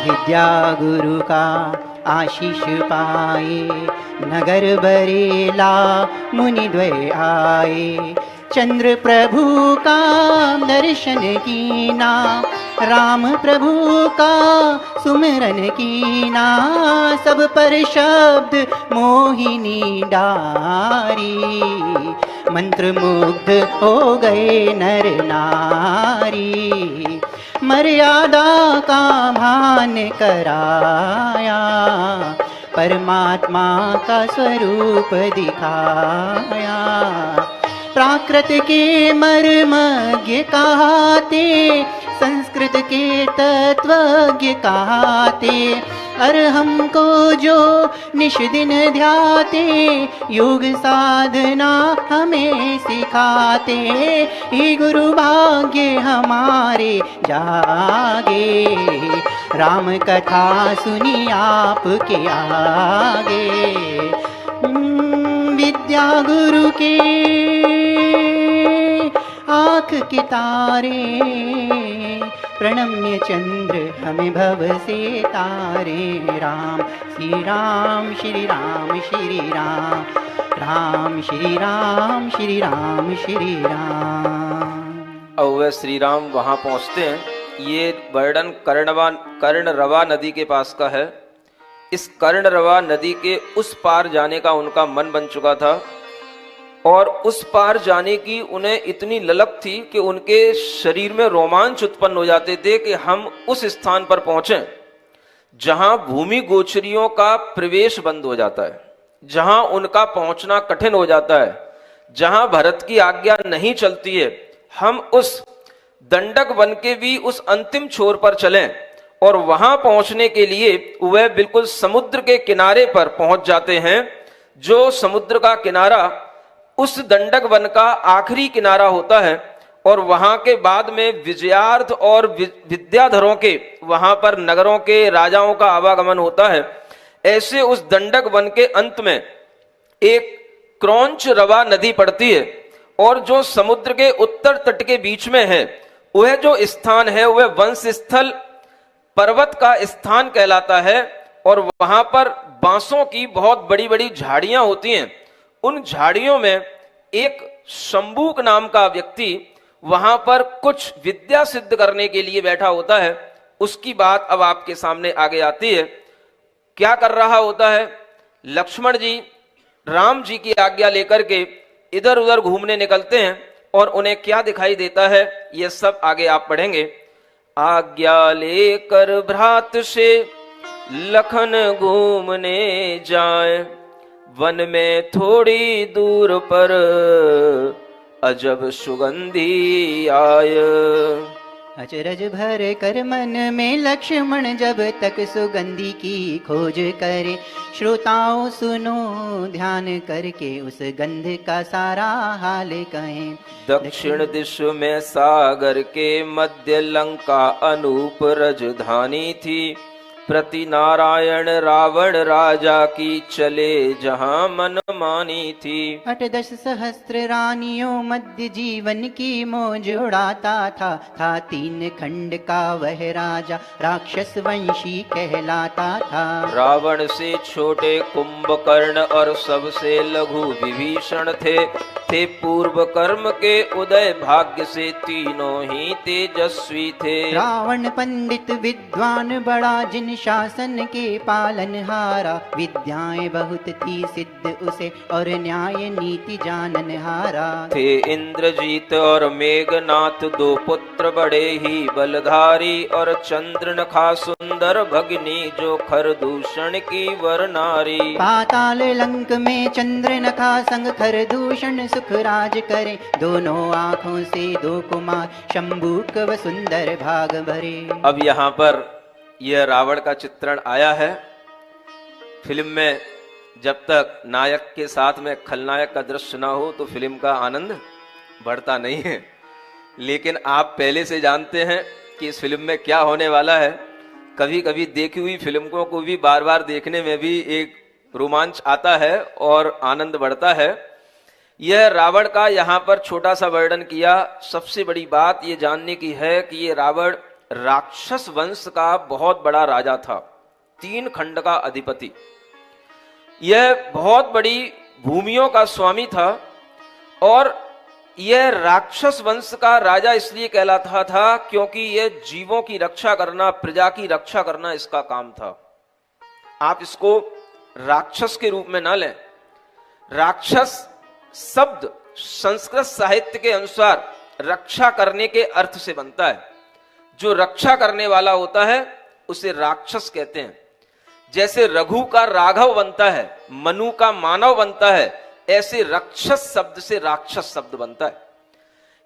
विद्या गुरु का आशीष पाए नगर बरेला मुनि द्वय आए। चंद्र प्रभु का दर्शन कीना, राम प्रभु का सुमिरन कीना। सब पर शब्द मोहिनी डारी, मंत्र मुग्ध हो गए नर नारी। मर्यादा का भान कराया, परमात्मा का स्वरूप दिखाया। प्राकृत के मर्मज्ञ कहाते, संस्कृत के तत्वज्ञ कहाते। और हमको जो निश दिन ध्याते, योग साधना हमें सिखाते। ये गुरु भाग्य हमारे जागे, राम कथा सुनी आपके आगे। विद्या गुरु के आँख के तारे, प्रणम्य चंद्र हमें भव से तारे। राम श्री राम श्री राम श्री राम, राम श्री राम श्री राम श्री राम। अब वह श्री राम वहां पहुंचते हैं। ये वर्णन कर्णरवा नदी के पास का है। इस कर्णरवा नदी के उस पार जाने का उनका मन बन चुका था और उस पार जाने की उन्हें इतनी ललक थी कि उनके शरीर में रोमांच उत्पन्न हो जाते थे कि हम उस स्थान पर पहुंचें जहां भूमि गोचरियों का प्रवेश बंद हो जाता है, जहां उनका पहुंचना कठिन हो जाता है, जहां भरत की आज्ञा नहीं चलती है। हम उस दंडक वन के भी उस अंतिम छोर पर चलें और वहां पहुंचने के लिए वह बिल्कुल समुद्र के किनारे पर पहुंच जाते हैं। जो समुद्र का किनारा उस दंडक वन का आखिरी किनारा होता है और वहां के बाद में विजयार्थ और विद्याधरों के वहां पर नगरों के राजाओं का आवागमन होता है। ऐसे उस दंडक वन के अंत में एक क्रौंच रवा नदी पड़ती है और जो समुद्र के उत्तर तट के बीच में है, वह जो स्थान है वह वंश स्थल पर्वत का स्थान कहलाता है। और वहां पर बांसों की बहुत बड़ी बड़ी झाड़ियां होती हैं। उन झाड़ियों में एक शंभूक नाम का व्यक्ति वहां पर कुछ विद्या सिद्ध करने के लिए बैठा होता है। उसकी बात अब आपके सामने आगे आती है। क्या कर रहा होता है? लक्ष्मण जी राम जी की आज्ञा लेकर के इधर उधर घूमने निकलते हैं और उन्हें क्या दिखाई देता है यह सब आगे आप पढ़ेंगे। आज्ञा लेकर भ्रात से लखन घूमने जाए, वन में थोड़ी दूर पर अजब सुगंधी आय। अचरज भर कर मन में लक्ष्मण जब तक सुगंधी की खोज करे। श्रोताओं सुनो ध्यान करके उस गंध का सारा हाल कहें। दक्षिण दिश में सागर के मध्य लंका अनूप राजधानी थी। प्रति नारायण रावण राजा की चले जहां मन मानी थी। 8-10 सहस्त्र रानियों मध्य जीवन की मौज उड़ाता था 3 खंड का वह राजा राक्षस वंशी कहलाता था। रावण से छोटे कुंभकर्ण और सबसे लघु विभीषण थे पूर्व कर्म के उदय भाग्य से तीनों ही तेजस्वी थे। रावण पंडित विद्वान बड़ा जिन अनुशासन के पालनहारा, विद्याएं बहुत थी सिद्ध उसे और न्याय नीति जाननहारा। थे इंद्रजीत और मेघनाथ दो पुत्र बड़े ही बलधारी, और चंद्रनखा सुंदर भगिनी जो खरदूषण की वर नारी। पाताल लंक में चंद्रनखा संग खरदूषण सुख राज करे, दोनों आँखों से दो कुमार शंभूक व सुंदर भाग भरे। अब यहाँ पर यह रावण का चित्रण आया है। फिल्म में जब तक नायक के साथ में खलनायक का दृश्य ना हो तो फिल्म का आनंद बढ़ता नहीं है। लेकिन आप पहले से जानते हैं कि इस फिल्म में क्या होने वाला है। कभी कभी देखी हुई फिल्मों को भी बार बार देखने में भी एक रोमांच आता है और आनंद बढ़ता है। यह रावण का यहाँ पर छोटा सा वर्णन किया। सबसे बड़ी बात ये जानने की है कि ये रावण राक्षस वंश का बहुत बड़ा राजा था, 3 खंड का अधिपति। यह बहुत बड़ी भूमियों का स्वामी था और यह राक्षस वंश का राजा इसलिए कहलाता था क्योंकि यह जीवों की रक्षा करना, प्रजा की रक्षा करना इसका काम था। आप इसको राक्षस के रूप में ना लें। राक्षस शब्द संस्कृत साहित्य के अनुसार रक्षा करने के अर्थ से बनता है। जो रक्षा करने वाला होता है उसे राक्षस कहते हैं। जैसे रघु का राघव बनता है, मनु का मानव बनता है, ऐसे राक्षस शब्द से राक्षस शब्द बनता है।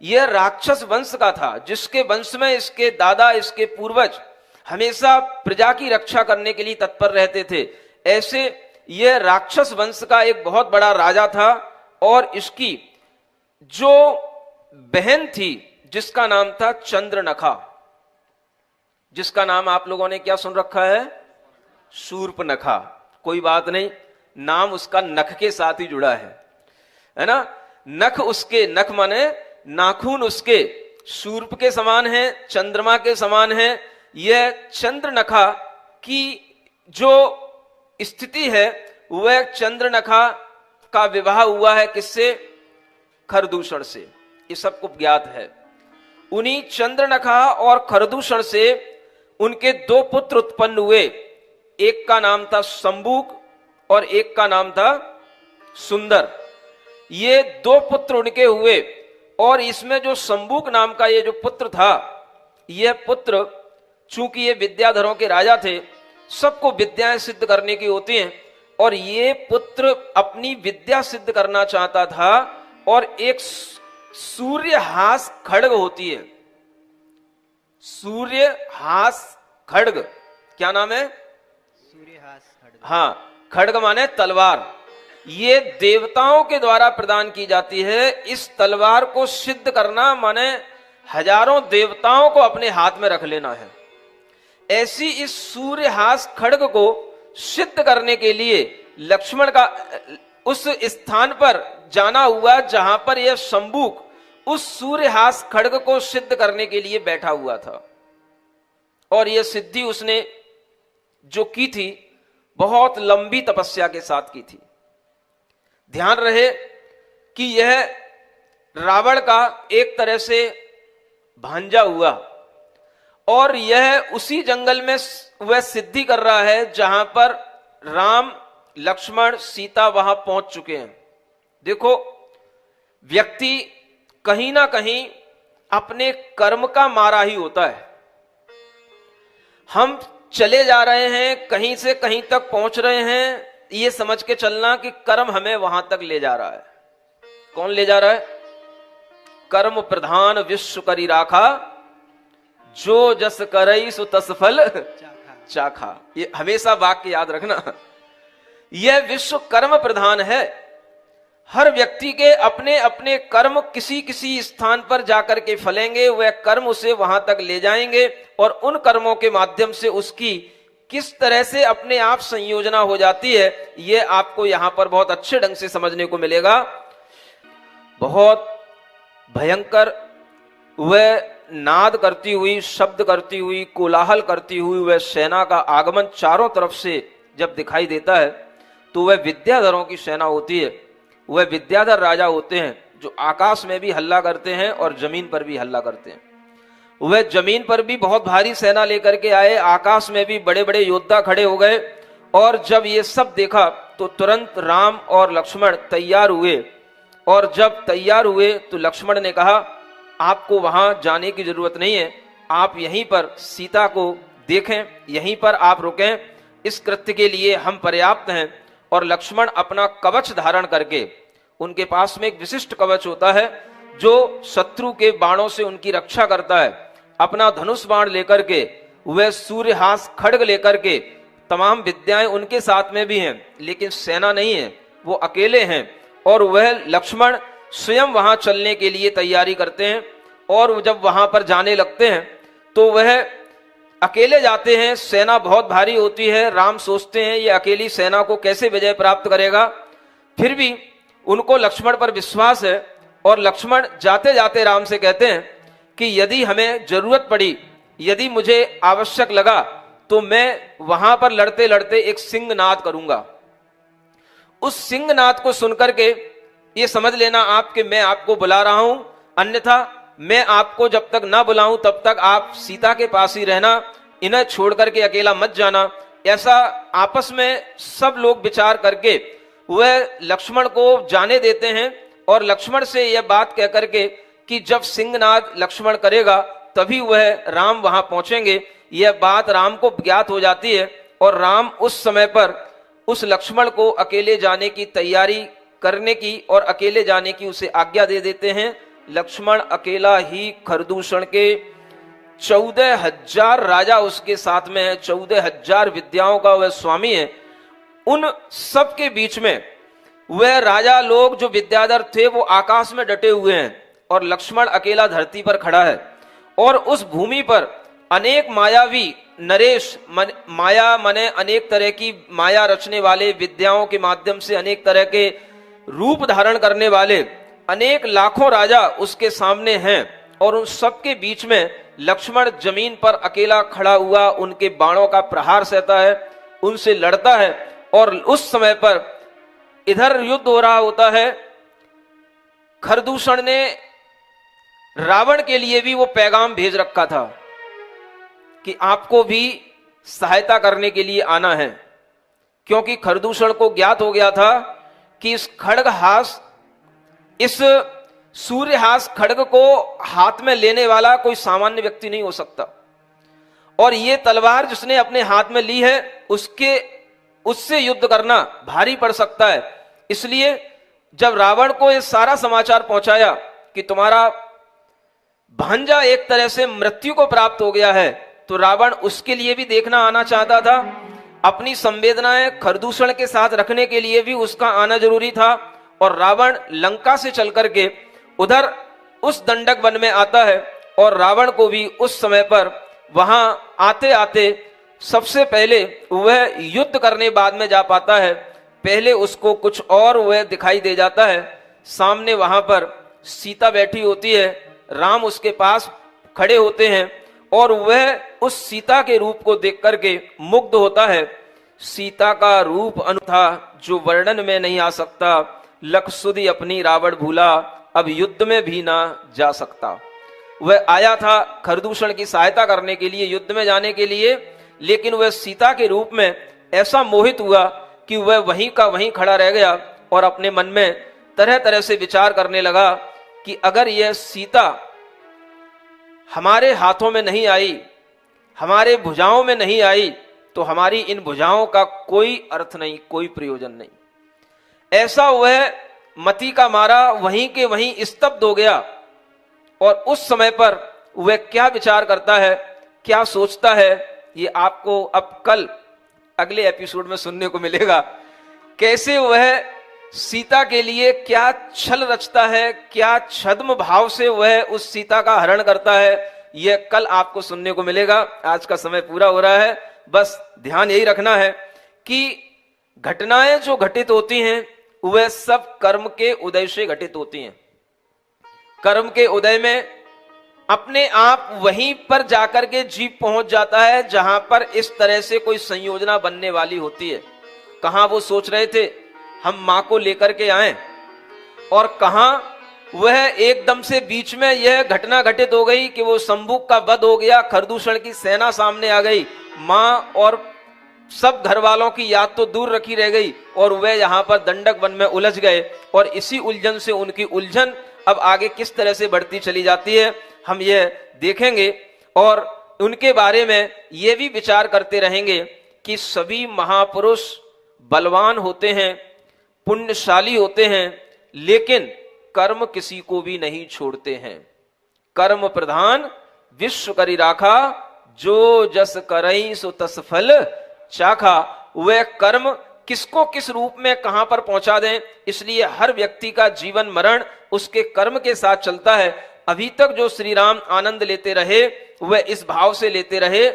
यह राक्षस वंश का था जिसके वंश में इसके दादा, इसके पूर्वज हमेशा प्रजा की रक्षा करने के लिए तत्पर रहते थे। ऐसे यह राक्षस वंश का एक बहुत बड़ा राजा था और इसकी जो बहन थी जिसका नाम था चंद्रनखा, जिसका नाम आप लोगों ने क्या सुन रखा है? शूर्पनखा। कोई बात नहीं, नाम उसका नख के साथ ही जुड़ा है ना। नख उसके, नख माने नाखून उसके शूर्प के समान है, चंद्रमा के समान है। यह चंद्रनखा की जो स्थिति है वह चंद्रनखा का विवाह हुआ है किससे? खरदूषण से। ये सबको ज्ञात है। उन्हीं चंद्रनखा और खरदूषण से उनके 2 पुत्र उत्पन्न हुए। एक का नाम था शंभूक और एक का नाम था सुंदर। ये 2 पुत्र उनके हुए और इसमें जो शंभूक नाम का ये जो पुत्र था, यह पुत्र चूंकि ये विद्याधरों के राजा थे, सबको विद्याएं सिद्ध करने की होती हैं, और ये पुत्र अपनी विद्या सिद्ध करना चाहता था। और एक सूर्यहास खड्ग होती है, सूर्यहास खड्ग। क्या नाम है? सूर्यहास खड्ग। हाँ, खड्ग माने तलवार। ये देवताओं के द्वारा प्रदान की जाती है। इस तलवार को सिद्ध करना माने हजारों देवताओं को अपने हाथ में रख लेना है। ऐसी इस सूर्यहास खड्ग को सिद्ध करने के लिए लक्ष्मण का उस स्थान पर जाना हुआ जहां पर यह शंभूक उस सूर्यहास खड्ग को सिद्ध करने के लिए बैठा हुआ था। और यह सिद्धि उसने जो की थी बहुत लंबी तपस्या के साथ की थी। ध्यान रहे कि यह रावण का एक तरह से भांजा हुआ और यह उसी जंगल में वह सिद्धि कर रहा है जहां पर राम, लक्ष्मण, सीता वहां पहुंच चुके हैं। देखो, व्यक्ति कहीं ना कहीं अपने कर्म का मारा ही होता है। हम चले जा रहे हैं, कहीं से कहीं तक पहुंच रहे हैं, ये समझ के चलना कि कर्म हमें वहां तक ले जा रहा है। कौन ले जा रहा है? कर्म प्रधान विश्व करी राखा, जो जस करई सो तस फल चाखा। ये हमेशा वाक्य याद रखना। यह विश्व कर्म प्रधान है। हर व्यक्ति के अपने अपने कर्म किसी किसी स्थान पर जाकर के फलेंगे। वह कर्म उसे वहां तक ले जाएंगे और उन कर्मों के माध्यम से उसकी किस तरह से अपने आप संयोजना हो जाती है, यह आपको यहां पर बहुत अच्छे ढंग से समझने को मिलेगा। बहुत भयंकर वह नाद करती हुई, शब्द करती हुई, कोलाहल करती हुई वह सेना का आगमन चारों तरफ से जब दिखाई देता है तो वह विद्याधरों की सेना होती है। वह विद्याधर राजा होते हैं जो आकाश में भी हल्ला करते हैं और जमीन पर भी हल्ला करते हैं। वह जमीन पर भी बहुत भारी सेना लेकर के आए, आकाश में भी बड़े बड़े योद्धा खड़े हो गए। और जब ये सब देखा तो तुरंत राम और लक्ष्मण तैयार हुए। और जब तैयार हुए तो लक्ष्मण ने कहा, आपको वहां जाने की जरूरत नहीं है, आप यहीं पर सीता को देखें, यहीं पर आप रुकें, इस कृत्य के लिए हम पर्याप्त हैं। और लक्ष्मण अपना कवच धारण करके, उनके पास में एक विशिष्ट कवच होता है जो शत्रु के बाणों से उनकी रक्षा करता है, अपना धनुष बाण लेकर के, वह सूर्यहास खड्ग लेकर के, तमाम विद्याएं उनके साथ में भी हैं, लेकिन सेना नहीं है, वो अकेले हैं। और वह लक्ष्मण स्वयं वहां चलने के लिए तैयारी करते हैं। और जब वहां पर जाने लगते हैं तो वह अकेले जाते हैं, सेना बहुत भारी होती है। राम सोचते हैं ये अकेली सेना को कैसे विजय प्राप्त करेगा, फिर भी उनको लक्ष्मण पर विश्वास है। और लक्ष्मण जाते जाते राम से कहते हैं कि यदि हमें जरूरत पड़ी, यदि मुझे आवश्यक लगा, तो मैं वहां पर लड़ते लड़ते एक सिंहनाद करूंगा। उस सिंहनाद को सुनकर के ये समझ लेना आप कि मैं आपको बुला रहा हूं, अन्यथा मैं आपको जब तक ना बुलाऊं तब तक आप सीता के पास ही रहना, इन्हें छोड़ करके अकेला मत जाना। ऐसा आपस में सब लोग विचार करके वह लक्ष्मण को जाने देते हैं। और लक्ष्मण से यह बात कह करके कि जब सिंहनाद लक्ष्मण करेगा तभी वह राम वहां पहुंचेंगे, यह बात राम को ज्ञात हो जाती है। और राम उस समय पर उस लक्ष्मण को अकेले जाने की तैयारी करने की और अकेले जाने की उसे आज्ञा दे देते हैं। लक्ष्मण अकेला ही खरदूषण के 14,000 राजा उसके साथ में है, 14,000 विद्याओं का वह स्वामी है। उन सब के बीच में वह राजा लोग जो विद्याधर थे वो आकाश में डटे हुए हैं और लक्ष्मण अकेला धरती पर खड़ा है। और उस भूमि पर अनेक मायावी नरेश, माया मने अनेक तरह की माया रचने वाले, विद्याओं के माध्यम से अनेक तरह के रूप धारण करने वाले अनेक लाखों राजा उसके सामने हैं। और उन सबके बीच में लक्ष्मण जमीन पर अकेला खड़ा हुआ उनके बाणों का प्रहार सहता है, उनसे लड़ता है। और उस समय पर इधर युद्ध हो रहा होता है। खरदूषण ने रावण के लिए भी वो पैगाम भेज रखा था कि आपको भी सहायता करने के लिए आना है, क्योंकि खरदूषण को ज्ञात हो गया था कि इस खड्गहास, इस सूर्यहास खड्ग को हाथ में लेने वाला कोई सामान्य व्यक्ति नहीं हो सकता। और ये तलवार जिसने अपने हाथ में ली है उससे युद्ध करना भारी पड़ सकता है। इसलिए जब रावण को ये सारा समाचार पहुंचाया कि तुम्हारा भांजा एक तरह से मृत्यु को प्राप्त हो गया है, तो रावण उसके लिए भी देखना आना चाहता था। अपनी संवेदनाएं खरदूषण के साथ रखने के लिए भी उसका आना जरूरी था। और रावण लंका से चल करके उधर उस दंडक वन में आता है। और रावण को भी उस समय पर वहां आते आते सबसे पहले वह युद्ध करने बाद में जा पाता है। पहले उसको कुछ और वह दिखाई दे जाता है। सामने वहां पर सीता बैठी होती है, राम उसके पास खड़े होते हैं और वह उस सीता के रूप को देख करके मुग्ध होता है। सीता का रूप अनूठा जो वर्णन में नहीं आ सकता, लख सुधि अपनी रावण भूला, अब युद्ध में भी ना जा सकता। वह आया था खरदूषण की सहायता करने के लिए, युद्ध में जाने के लिए, लेकिन वह सीता के रूप में ऐसा मोहित हुआ कि वह वहीं का वहीं खड़ा रह गया और अपने मन में तरह तरह से विचार करने लगा कि अगर यह सीता हमारे हाथों में नहीं आई, हमारे भुजाओं में नहीं आई, तो हमारी इन भुजाओं का कोई अर्थ नहीं, कोई प्रयोजन नहीं। ऐसा वह मति का मारा वहीं के वहीं स्तब्ध हो गया। और उस समय पर वह क्या विचार करता है, क्या सोचता है, ये आपको अब कल अगले एपिसोड में सुनने को मिलेगा। कैसे वह सीता के लिए क्या छल रचता है, क्या छद्म भाव से वह उस सीता का हरण करता है, यह कल आपको सुनने को मिलेगा। आज का समय पूरा हो रहा है। बस ध्यान यही रखना है कि घटनाएं जो घटित होती हैं वह सब कर्म के उदय से घटित होती हैं। कर्म के उदय में अपने आप वहीं पर जाकर के जीव पहुंच जाता है जहां पर इस तरह से कोई संयोजना बनने वाली होती है। कहां वो सोच रहे थे हम मां को लेकर के आए, और कहां वह एकदम से बीच में यह घटना घटित हो गई कि वो शंभुक का वध हो गया, खरदूषण की सेना सामने आ गई, मां और सब घर वालों की याद तो दूर रखी रह गई और वह यहां पर दंडक वन में उलझ गए। और इसी उलझन से उनकी उलझन अब आगे किस तरह से बढ़ती चली जाती है हम यह देखेंगे और उनके बारे में यह भी विचार करते रहेंगे कि सभी महापुरुष बलवान होते हैं, पुण्यशाली होते हैं, लेकिन कर्म किसी को भी नहीं छोड़ते हैं। कर्म प्रधान विश्व करी राखा, जो जस करई सो तस फल चाखा। वह कर्म किसको किस रूप में कहां पर पहुंचा दें, इसलिए हर व्यक्ति का जीवन मरण उसके कर्म के साथ चलता है। अभी तक जो श्री राम आनंद लेते रहे वह इस भाव से लेते रहे,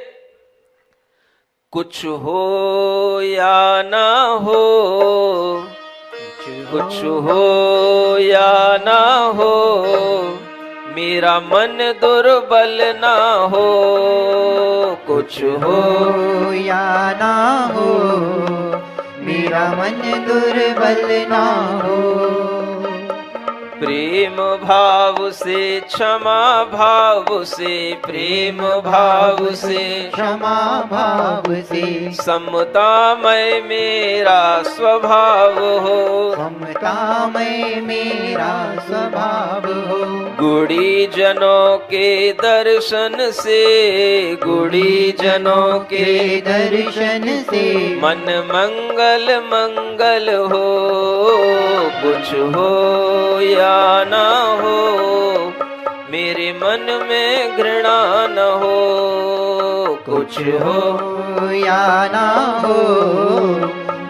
कुछ हो या ना हो, कुछ हो या ना हो, मेरा मन दुर्बल ना हो, कुछ हो या ना हो, मेरा मन दुर्बल ना हो। प्रेम भाव से क्षमा भाव से, प्रेम भाव से क्षमा भाव से, समतामय मेरा स्वभाव हो, समतामय मेरा स्वभाव हो। गुड़ी जनों के दर्शन से, गुड़ी जनों के दर्शन से, मन मंगल मंगल हो, कुछ हो या ना हो, मेरे मन में घृणा न हो, कुछ हो या ना हो,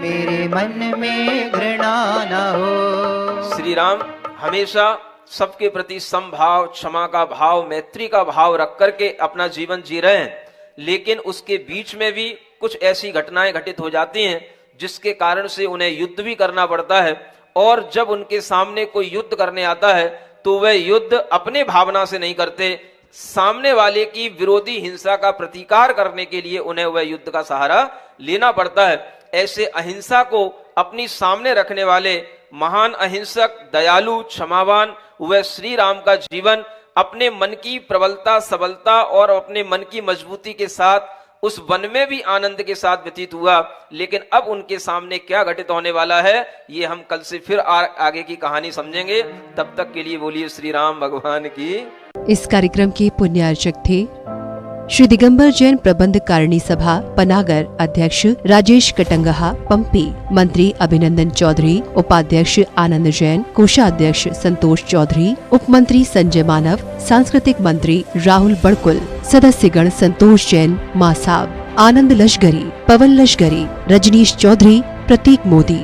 मेरे मन में घृणा न हो। श्री राम हमेशा सबके प्रति समभाव, क्षमा का भाव, मैत्री का भाव रख करके अपना जीवन जी रहे हैं, लेकिन उसके बीच में भी कुछ ऐसी घटनाएं घटित हो जाती हैं जिसके कारण से उन्हें युद्ध भी करना पड़ता है। और जब उनके सामने कोई युद्ध करने आता है तो वह युद्ध अपने भावना से नहीं करते, सामने वाले की विरोधी हिंसा का प्रतिकार करने के लिए उन्हें वह युद्ध का सहारा लेना पड़ता है। ऐसे अहिंसा को अपनी सामने रखने वाले महान अहिंसक, दयालु, क्षमावान वह श्री राम का जीवन अपने मन की प्रबलता, सबलता और अपने मन की मजबूती के साथ उस वन में भी आनंद के साथ व्यतीत हुआ। लेकिन अब उनके सामने क्या घटित होने वाला है ये हम कल से फिर आगे की कहानी समझेंगे। तब तक के लिए बोलिए श्री राम भगवान की। इस कार्यक्रम के पुण्यार्चक थे श्री दिगंबर जैन प्रबंध कारिणी सभा पनागर अध्यक्ष राजेश कटंगहा पंपी, मंत्री अभिनंदन चौधरी, उपाध्यक्ष आनंद जैन, कोषाध्यक्ष संतोष चौधरी, उपमंत्री संजय मानव, सांस्कृतिक मंत्री राहुल बड़कुल, सदस्यगण संतोष जैन, मासाब, आनंद लश्करी, पवन लश्करी, रजनीश चौधरी, प्रतीक मोदी।